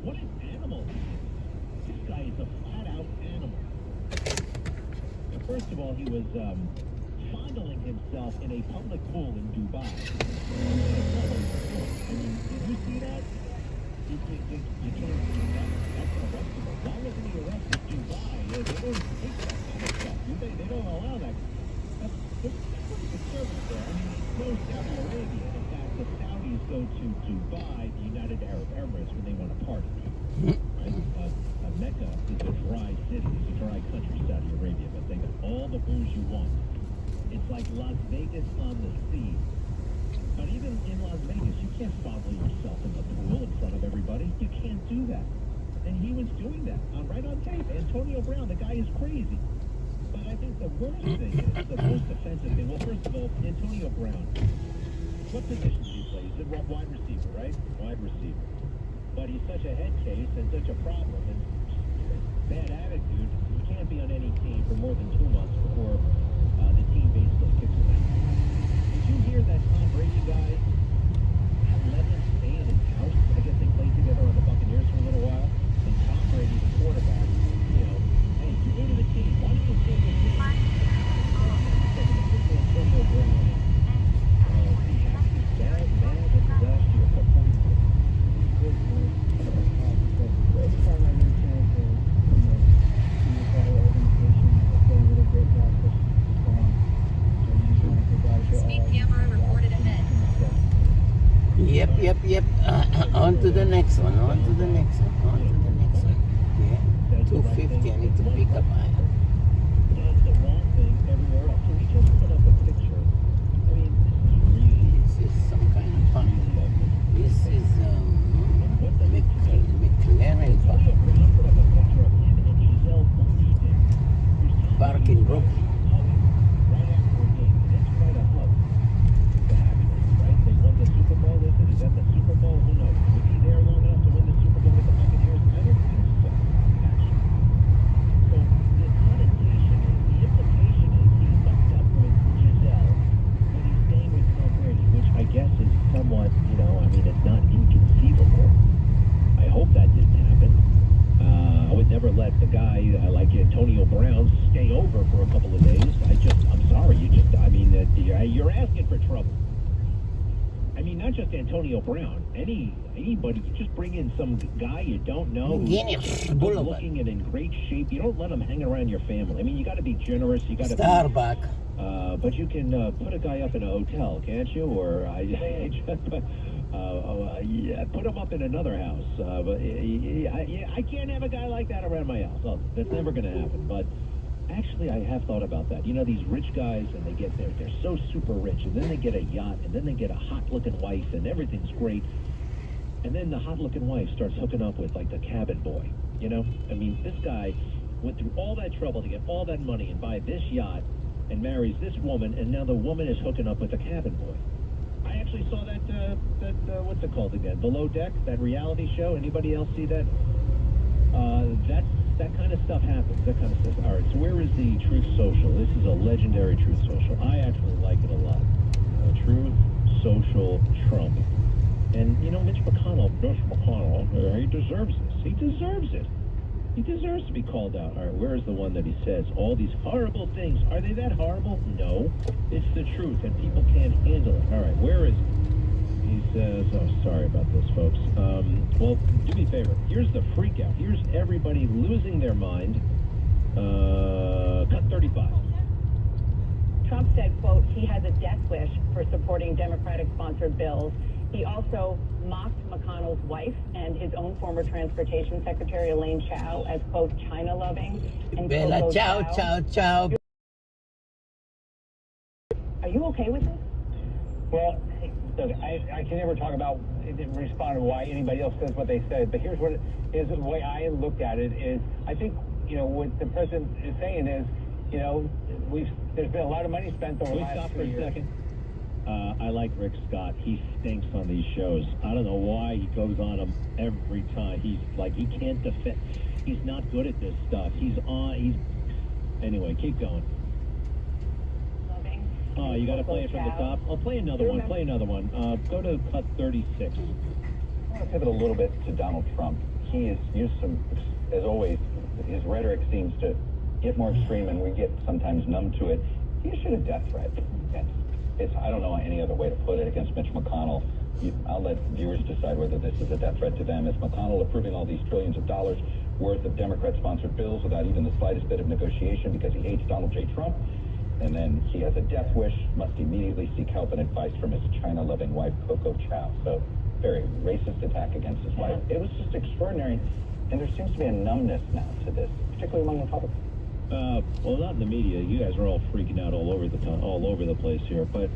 What an animal he is. This guy is a flat-out animal. Now, first of all, he was fondling himself in a public pool in Dubai. I mean, did you see that? You can't see that. That's unarrestable. Why wasn't he arrested in Dubai? They don't take that kind of stuff, do they? They don't allow that. That's pretty conservative there. I mean, it's no Saudi Arabia. In fact, the Saudis go to Dubai, the United Arab Emirates, when they want to party. Right? Mecca is a dry city. It's a dry country, Saudi Arabia, but they got all the booze you want. It's like Las Vegas on the sea. But even in Las Vegas, you can't fondle yourself in the pool in front of everybody. You can't do that. And he was doing that right on tape. Antonio Brown, the guy is crazy. But I think the worst thing is, the most offensive thing, well, first of all, Antonio Brown, what position does he play? He's a wide receiver, right? Wide receiver. But he's such a head case and such a problem and bad attitude, he can't be on any team for more than 2 months before the team basically kicks him out. Did you hear that Tom Brady guy let him stay in his house? I guess they played together on the Buccaneers for a little while. And Tom Brady, the quarterback, you know, hey, you're new to the team. Why don't you stay with me? Antonio Brown. He has this bad with the last year. Every time I get a chance to, see a fellow organization, play with a great guy, so you just want to provide your Speed camera reported ahead. Yep. On to the next one. On to the next one. Yeah. 250. I need to pick up. Does the wrong thing everywhere else. So we just put up a picture. I mean, this is some kind of fun. This is McLaren park in Brooklyn. right after a game, and it's quite a hug to have it, right? They won the Super Bowl. Is that the Super Bowl? Who knows? Was he there long enough to win the Super Bowl with the Buccaneers? I don't think so, actually. So the connotation is, the implication is he hooked up with Giselle when he's staying with Tom Brady, which I guess is somewhat, I mean, it's not inconceivable. I hope that didn't happen. I would never let the guy like Antonio Brown couple of days. I'm sorry, you're asking for trouble. I mean, not just Antonio Brown. Anybody, you just bring in some guy you don't know who's good looking and in great shape. You don't let him hang around your family. I mean, you got to be generous. You got to Starbucks. But you can put a guy up in a hotel, can't you? Or put him up in another house. But I can't have a guy like that around my house. Oh, that's never going to happen. But actually, I have thought about that. You know, these rich guys, and they get there. They're so super rich, and then they get a yacht, and then they get a hot-looking wife, and everything's great. And then the hot-looking wife starts hooking up with, like, the cabin boy, you know? I mean, this guy went through all that trouble to get all that money and buy this yacht and marries this woman, and now the woman is hooking up with the cabin boy. I actually saw that what's it called again? Below Deck, that reality show. Anybody else see that? That kind of stuff happens. That kind of stuff. All right, so where is the Truth Social? This is a legendary Truth Social. I actually like it a lot. Truth Social Trump. And, you know, Mitch McConnell, he deserves this. He deserves it. He deserves to be called out. All right, where is the one that he says all these horrible things? Are they that horrible? No. It's the truth, and people can't handle it. All right, where is it? He says, oh, sorry about this, folks. Well, do me a favor. Here's the freak out. Here's everybody losing their mind. Cut 35. Trump said, quote, he has a death wish for supporting Democratic-sponsored bills. He also mocked McConnell's wife and his own former transportation secretary, Elaine Chao, as, quote, China-loving and Bella, Coco ciao, ciao, ciao. Are you okay with this? Well, look, I can never talk about respond to why anybody else says what they said, but here's what it is. The way I looked at it is, I think, you know, what the president is saying is, you know, there's been a lot of money spent over the last 3 years. Second? I like Rick Scott. He stinks on these shows. I don't know why he goes on them every time. He's like, he can't defend. He's not good at this stuff. Anyway, keep going. Oh, you got to play it from the top? I'll play another one. Play another one. Go to cut 36. I want to pivot a little bit to Donald Trump. He has used some, as always, his rhetoric seems to get more extreme, and we get sometimes numb to it. He issued a death threat. I don't know any other way to put it against Mitch McConnell. I'll let viewers decide whether this is a death threat to them. Is McConnell approving all these trillions of dollars worth of Democrat-sponsored bills without even the slightest bit of negotiation because he hates Donald J. Trump? And then he has a death wish, must immediately seek help and advice from his China-loving wife, Coco Chao. So, very racist attack against his wife. It was just extraordinary. And there seems to be a numbness now to this, particularly among Republicans. Well, not in the media. You guys are all freaking out all over the place here. But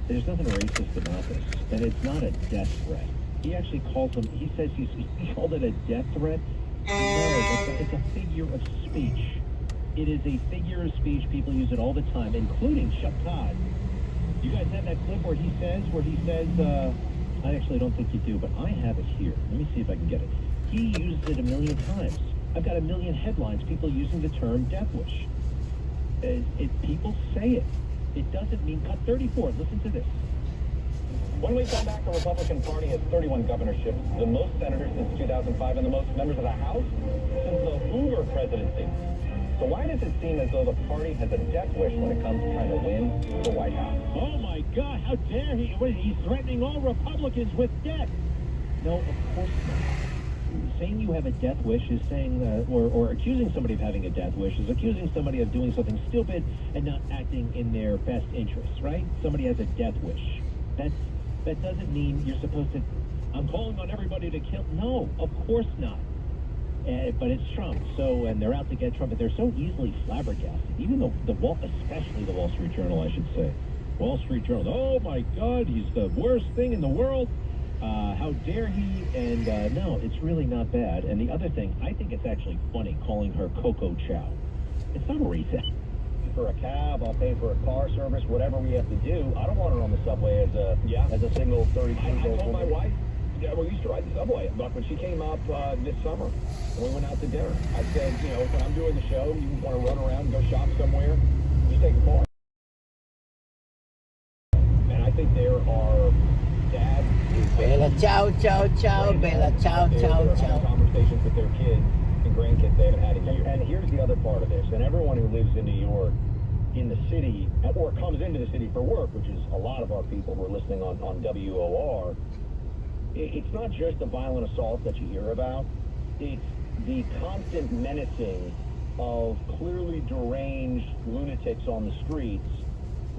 there's nothing racist about this, and it's not a death threat. He actually calls him. He says he called it a death threat. No, it's a figure of speech. It is a figure of speech. People use it all the time, including Chuck Todd. You guys have that clip where he says, I actually don't think you do, but I have it here. Let me see if I can get it. He used it a million times. I've got a million headlines, people using the term death wish. People say it. It doesn't mean cut 34. Listen to this. When we come back, the Republican Party has 31 governorships, the most senators since 2005, and the most members of the House since the Hoover presidency. So why does it seem as though the party has a death wish when it comes to trying to win the White House? Oh, my God, how dare he? He's threatening all Republicans with death. No, of course not. Saying you have a death wish is saying, or accusing somebody of having a death wish is accusing somebody of doing something stupid and not acting in their best interests, right? Somebody has a death wish. That doesn't mean you're supposed to, I'm calling on everybody to kill. No, of course not. But it's Trump, and they're out to get Trump, but they're so easily flabbergasted. Even especially the Wall Street Journal, I should say. Wall Street Journal, oh my God, he's the worst thing in the world. How dare he? And no, it's really not bad. And the other thing, I think it's actually funny calling her Coco Chao. It's not racist. For a cab, I'll pay for a car service, whatever we have to do. I don't want her on the subway as a single 32-year-old. I told my wife, we used to ride the subway. But when she came up this summer, when we went out to dinner, I said, when I'm doing the show, you want to run around and go shop somewhere, just take a car. And I think there are dads. Bella, ciao, ciao, ciao. Bella, ciao, ciao, ciao. Conversations with their kids, spring grain kits they haven't had in years. And here's the other part of this, and everyone who lives in New York, in the city, or comes into the city for work, which is a lot of our people who are listening on WOR, it's not just the violent assault that you hear about, it's the constant menacing of clearly deranged lunatics on the streets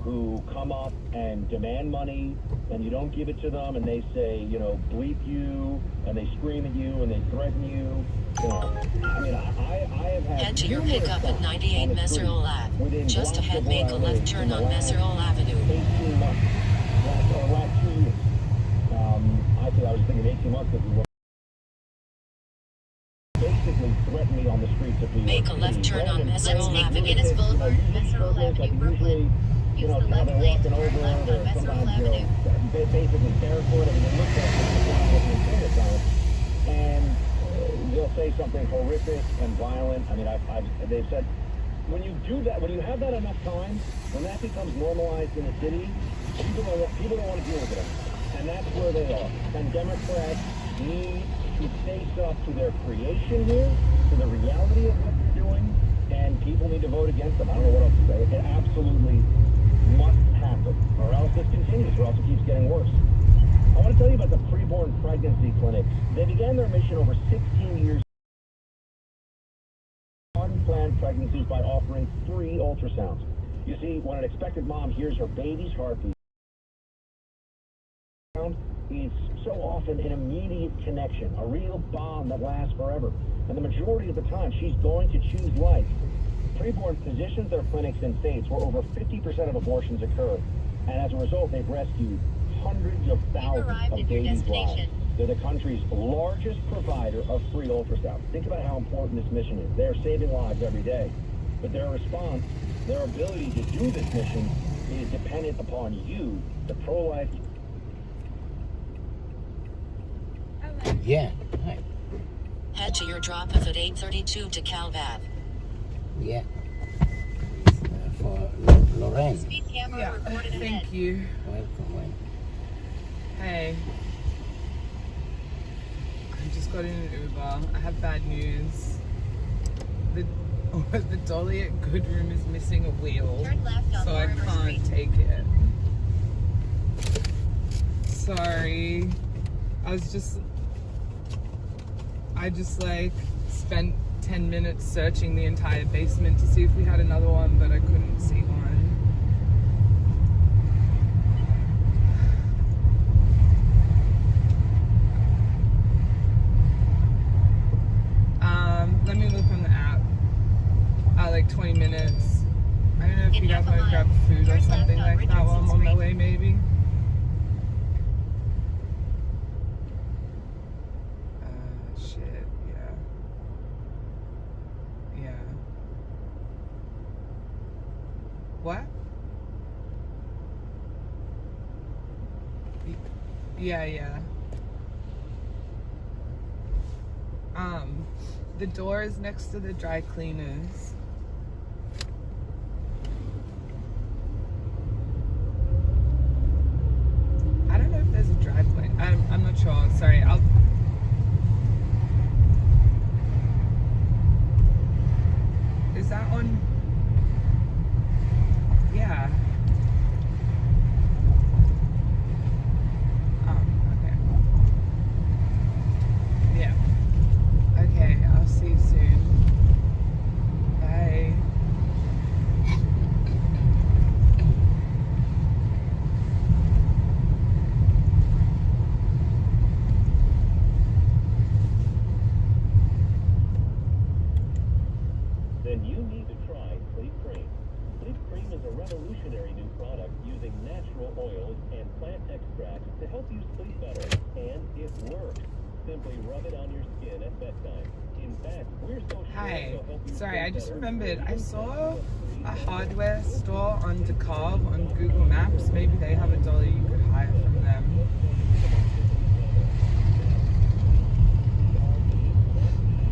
who come up and demand money, and you don't give it to them, and they say, you know, bleep you, and they scream at you, and they threaten you. You know, I mean, I have had Head to your pickup at 98 Messerol Ave. Just ahead, make a left turn on Messerol Avenue. 18 months, last 2 years. I was thinking 18 months because we were basically threatened me on the streets of New York. Make a left turn on Messerol Avenue. Guinness Boulevard, Messerol Avenue, Brooklyn. You know, kind of walking over, or sometimes, you know, basically barefoot, and it looks like it's a and they'll say something horrific and violent. I mean, they've said, when you do that, when you have that enough time, when that becomes normalized in the city, people don't want to deal with it anymore. And that's where they are. And Democrats need to face up to their creation here, to the reality of what they're doing, and people need to vote against them. I don't know what else to say. It absolutely must happen, or else this continues, or else it keeps getting worse. I want to tell you about the preborn pregnancy clinics. They began their mission over 16 years unplanned pregnancies by offering free ultrasounds. You see, when an expectant mom hears her baby's heartbeat, it's so often an immediate connection, a real bond that lasts forever. And the majority of the time, she's going to choose life. Preborn positions their clinics in states where over 50% of abortions occur. And as a result, they've rescued hundreds of thousands of babies' lives. They're the country's largest provider of free ultrasound. Think about how important this mission is. They're saving lives every day. But their response, their ability to do this mission is dependent upon you, the pro-life. Yeah. Hi. Head to your drop-off at 832 DeKalb Ave. Yeah. For Lorraine. Yeah, thank you. Welcome. Hey. I just got in an Uber. I have bad news. The dolly at Goodroom is missing a wheel, so I can't take it. Sorry. I just like spent 10 minutes searching the entire basement to see if we had another one, but I couldn't see one. Let me look on the app. Like 20 minutes. I don't know if you guys want to grab food or something like that while I'm on my way, maybe. Shit, yeah. What? Yeah. The door is next to the dry cleaners. I don't know if there's a dry clean. I'm not sure. Sorry. Is that on? Yeah. Okay. Yeah. Okay, I'll see you soon. Bye. Then you need to try Sleep Cream. Sleep Cream is a revolutionary new product using natural oils and plant extracts to help you sleep better. And it works. Simply rub it on your skin at bedtime. In fact, we're so sure Hi. it'll help you Sorry, I sleep just better. remembered. I saw a hardware store on DeKalb on Google Maps. Maybe they have a dolly you could hire from them.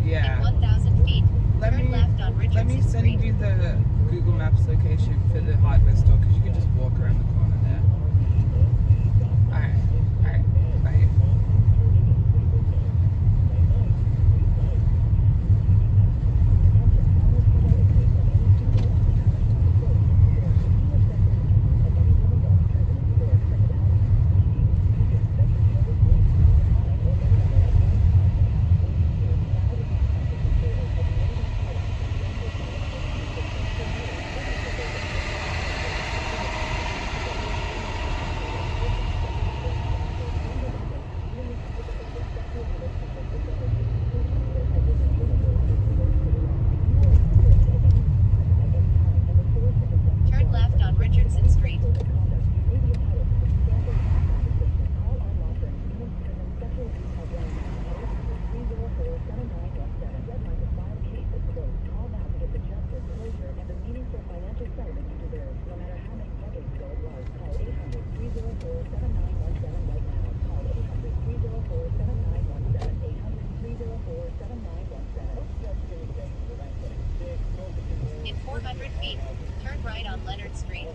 Yeah. 1,000 feet. Let me send you the Google Maps location for the hardware store because you can just walk around the corner there. Alright, bye. right on Leonard Street.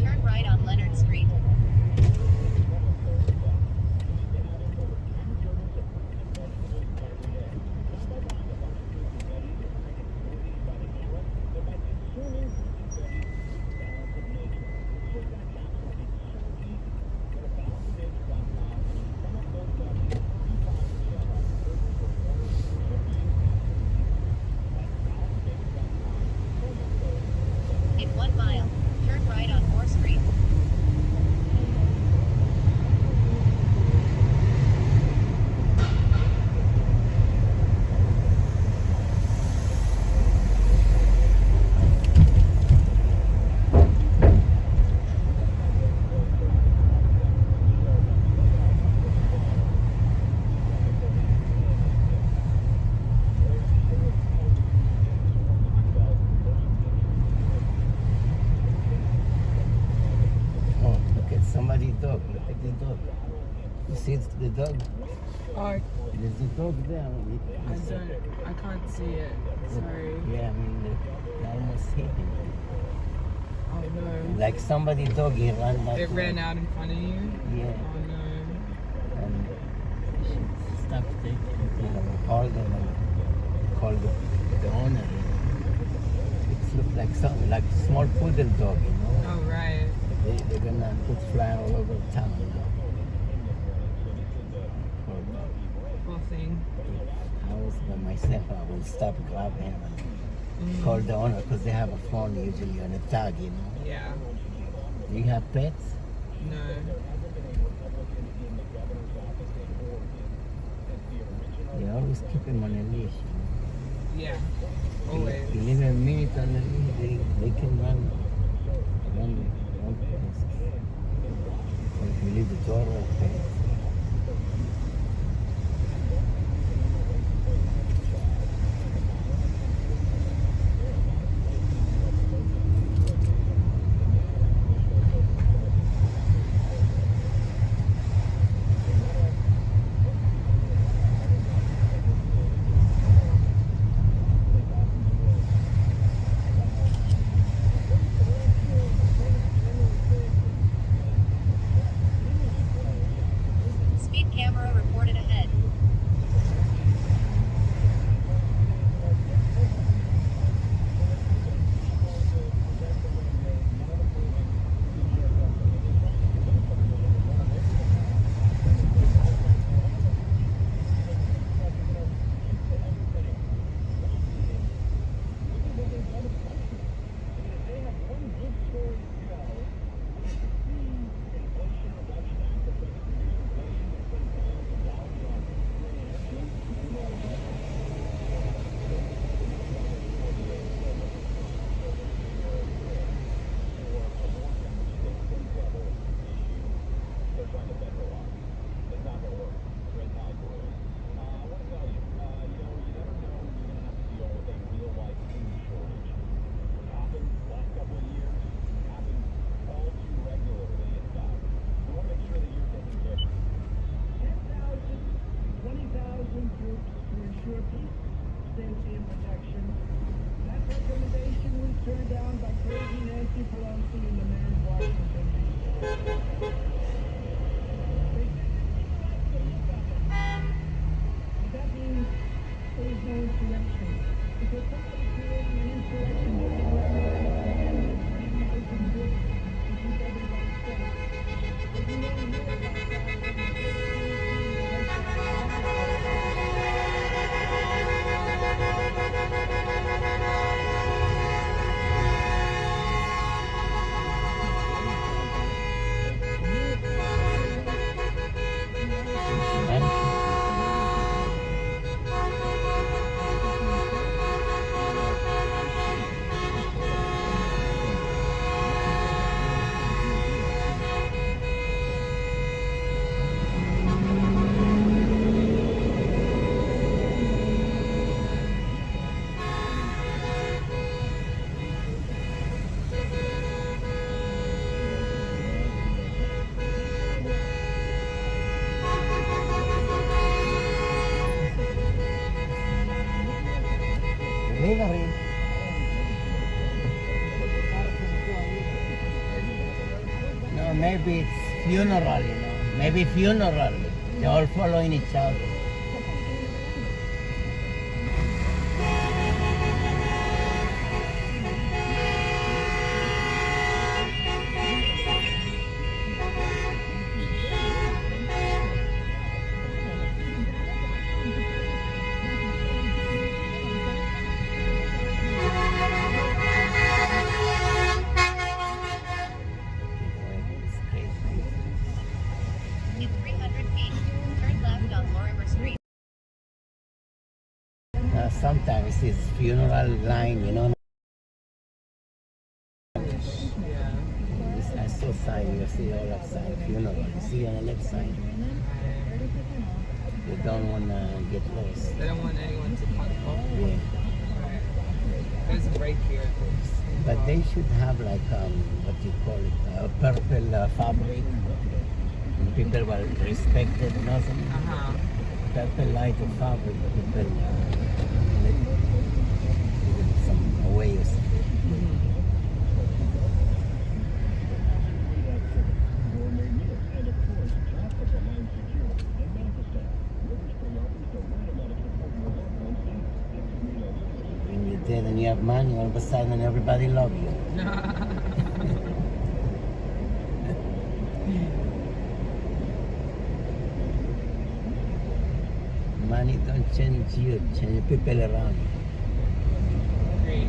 Turn right on Leonard Street. In 1 mile, turn right on Moore Street. Oh, look at somebody's dog. Look at the dog. You see the dog? Oh, There's a dog there. I can't see it. Sorry. Yeah, I mean, they almost hit him. Oh no. Like somebody's dog, he ran back. It ran out in front of you? Yeah. Oh no. And she stopped it. Call them and call the owner. It looked like something, like a small poodle dog, you know. Oh right. They're gonna put fly all over town now. Poor thing. I was by myself, I will stop, grab him, and call the owner, because they have a phone usually on a tag, you know. Yeah. Do you have pets? No. They always keep him on a leash, you know. Yeah. Always. You leave a minute on the leash, they can run places. Or if you leave the door open. Speed camera reported ahead. Delivery. No, maybe it's funeral, you know. Maybe funeral. They're all following each other. In 300 feet, turn left on Lorimer Street. Sometimes it's funeral line, you know. I saw sign, you see all that sign, funeral. You see on the left side. You don't want to get lost. They don't want anyone to pop off. Yeah. There's a break here. But they should have like, what do you call it, purple fabric. And people will respect it, you know something? Purple light of fabric, people let give it some away or something. When you're dead and you have money, all of a sudden everybody loves you. Money don't change you, change people around you. Great.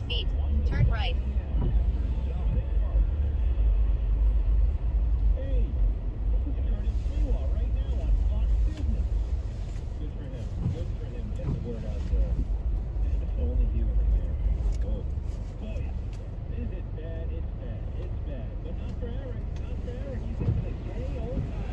feet. Turn right. Hey, we can turn in Freewall right now on Fox Business. Good for him. Good for him. Get the word out there. And if only he were there. Oh, boy. Is it bad? It's bad. It's bad. But not for Eric. Not for Eric. He's having a gay old time.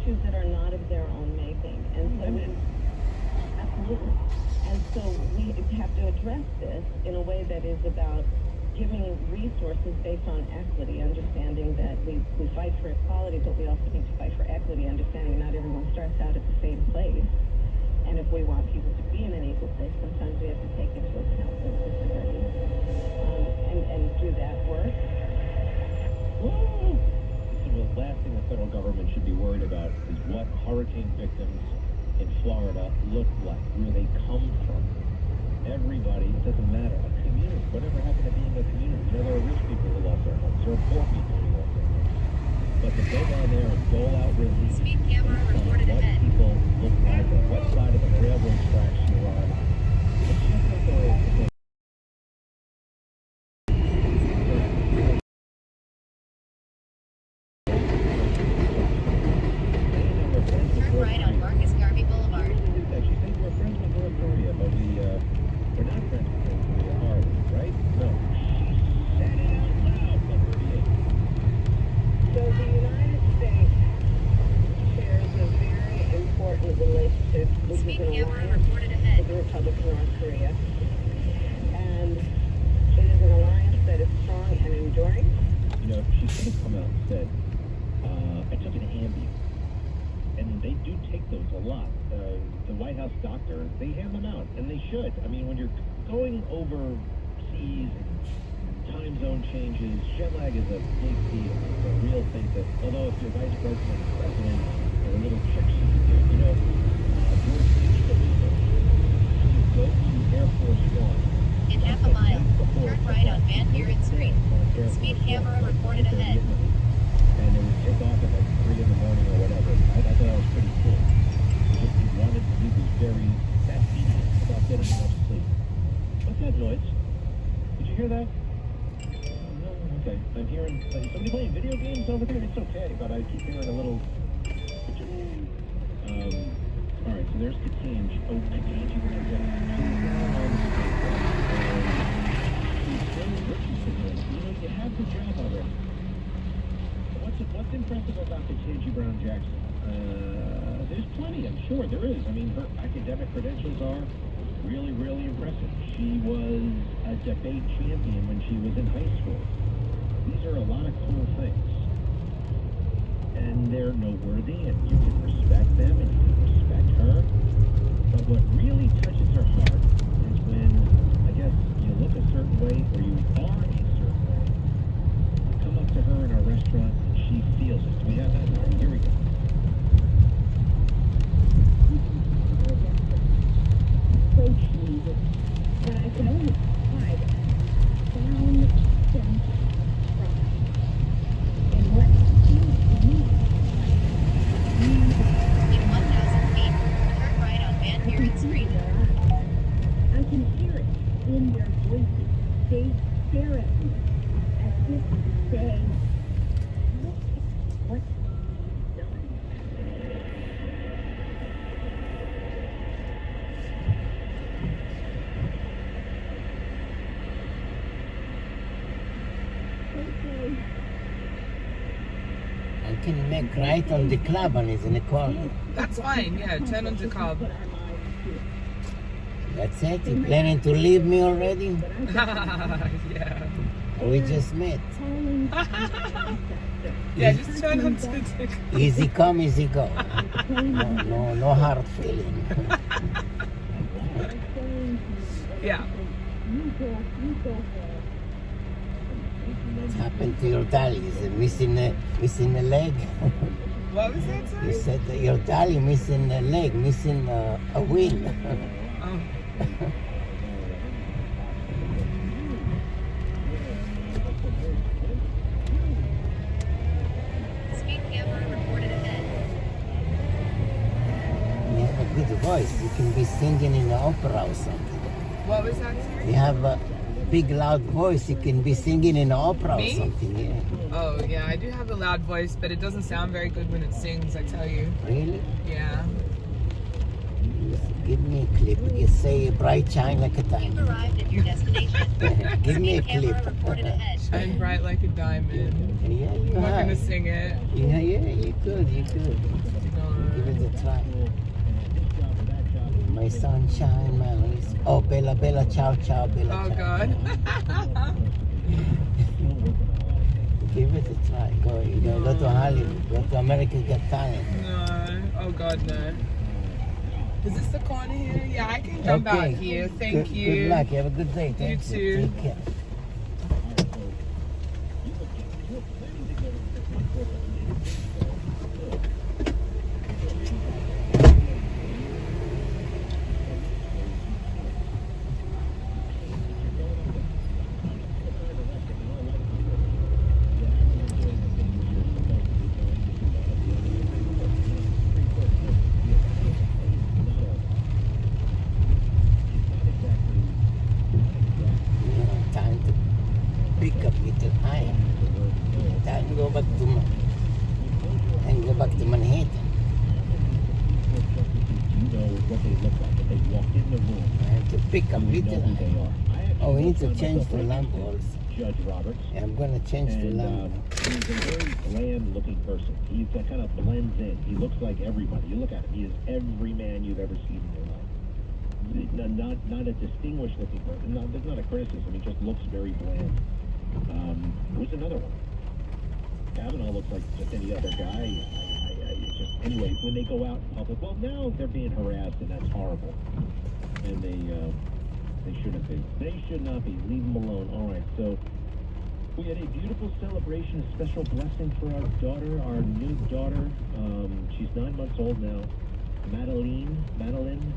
issues that are not of their own making. And so absolutely. And so we have to address this in a way that is about giving resources based on equity, understanding that we fight for equality, but we also need to fight for equity, understanding not everyone starts out at the same place. And if we want people to be in an equal place, sometimes we have to take into account those disabilities and do that work. Woo! The last thing the federal government should be worried about is what hurricane victims in Florida look like, where they come from. Everybody, it doesn't matter, a community, whatever happened to being a community. You know, there are rich people who lost their homes, there are poor people who lost their homes. But to go down there and dole out relief, Speed camera reported what ahead. people look like, or what side of the railroad tracks you're on, it's just like a Turn right on Marcus Garvey Boulevard. She said we're friends with North Korea, but we're not friends with North Korea, are we? Right? No. She said it out loud, but So the United States shares a very important relationship, which is an alliance with the Republic of North Korea. And it is an alliance that is strong and enduring. You know, she should have come out and said, I took an Ambien. And they do do take those a lot. The White House doctor, they hand them out, and they should. I mean, when you're going overseas and time zone changes, jet lag is a big deal. It's a real thing that, although if you're vice president, president, there are little tricks you can do. You know, George H.W. you go to Air Force One. In half a mile, turn right on Van Buren Street. Speed camera reported ahead. And they would take off at like 3 in the morning or whatever. I thought that was pretty cool. Just he wanted to do this very obedient about getting enough sleep. What's that noise? Did you hear that? No, okay. I'm hearing somebody playing video games over there. It's okay, but I keep hearing a little. All right, so there's Katinge. Oh, Katinge, we're gonna get on the street. You know, you have the job already. What's impressive about Katinge Brown Jackson? There's plenty, I'm sure there is. I mean, her academic credentials are really, really impressive. She was a debate champion when she was in high school. These are a lot of cool things. And they're noteworthy, and you can respect them, and you can respect her. But what really touches her heart is when, I guess, you look a certain way, or you are a certain way. You come up to her in a restaurant, and she feels it. Do we have that? All right, here we go. So cheesy that I can only describe it as sound sense pride. And what In 1,000 feet, turn right on Van Buren Street. I can hear it in their voices. They stare at me as if to say, look what he's done. Okay. I can make right on the club and it's in the corner. That's fine, yeah, turn on the cob. That's it? You planning to leave me already? Yeah. We just met. Yeah, just turn on to the cob. Easy come, easy go. No hard feeling. Yeah. What's happened to your dolly? Is it missing a leg? What was that, sorry? You said that your dolly missing a leg, missing a wing. Oh. Speed camera reported ahead. You have a good voice. You can be singing in the opera or something. What was that, sorry? You have a big loud voice. You can be singing in the opera Me? or something. Yeah. Oh, yeah, I do have a loud voice, but it doesn't sound very good when it sings, I tell you. Really? Yeah. Give me a clip. You say bright shine like a diamond. You've arrived at your destination. Give me a Speed camera clip. reported ahead. Shine bright like a diamond. Yeah, you I'm not are. gonna sing it. Yeah, you could. Give it a try. My sunshine, my only. Oh, Bella, Bella, ciao, ciao, Bella. Oh, ciao, God. ciao. Give it a try. Go to Hollywood. Go to American Got Talent. No. Oh, God, no. Is this the corner here? Yeah, I can jump out here. Thank you. Good luck. Have a good day. You Thank too. Take care. Time to pick up little higher. Time to go back to Manhattan. You know what they look like. If they walk in the room, I have to pick up you know little who they higher. are. Oh, we need to change the lamp also. Judge Roberts. Yeah, I'm going to change the lamp. He's a very bland-looking person. He kind of blends in. He looks like everybody. You look at him. He is every man you've ever seen in your life. Not a distinguished-looking person. No, that's not a criticism. He just looks very bland. Who's another one? Kavanaugh looks like just any other guy. Just Anyway, when they go out in public, well, now they're being harassed, and that's horrible. And they shouldn't be. They should not be. Leave them alone. All right, so we had a beautiful celebration, a special blessing for our daughter, our new daughter. She's 9 months old now, Madeline,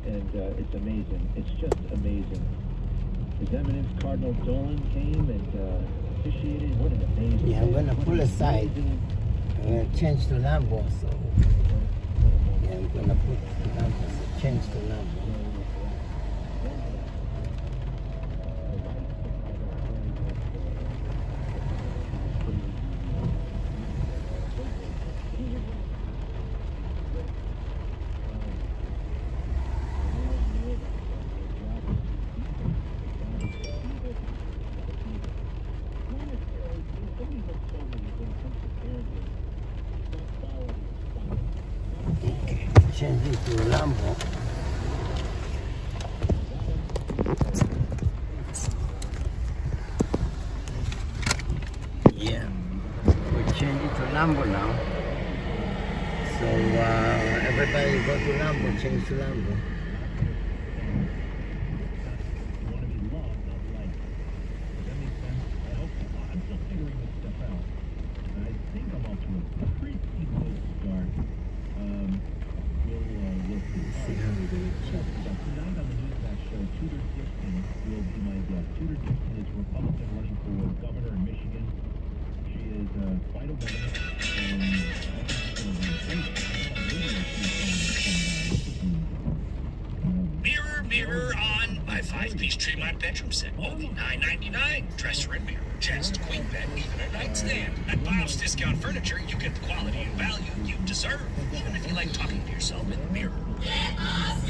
and it's amazing. It's just amazing. His Eminence Cardinal Dolan came and officiated. What an amazing. Yeah, I'm gonna pull aside. I'm gonna change to Lambo, so yeah, I'm gonna put Lambo, so change to Lambo. Change it to Lambo. Yeah, we change it to Lambo now. So everybody go to Lambo, change to Lambo. Mirror on my 5-piece Tremont bedroom set. Only $9.99. Dresser and mirror. Chest, queen bed, even a nightstand. At Bob's Discount Furniture, you get the quality and value you deserve, even if you like talking to yourself in the mirror. Bob's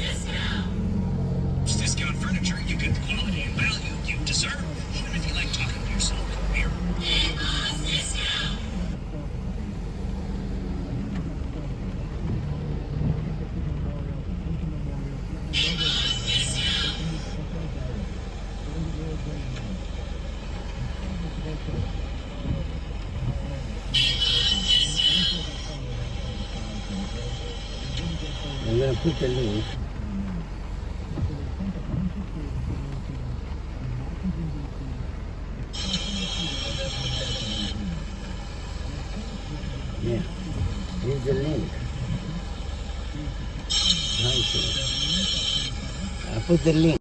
Discount Furniture, you get the quality and value you deserve, even if you like talking to yourself in the mirror. Bob's Discount. I'm gonna put the link. Yeah, here's the link. I put the link.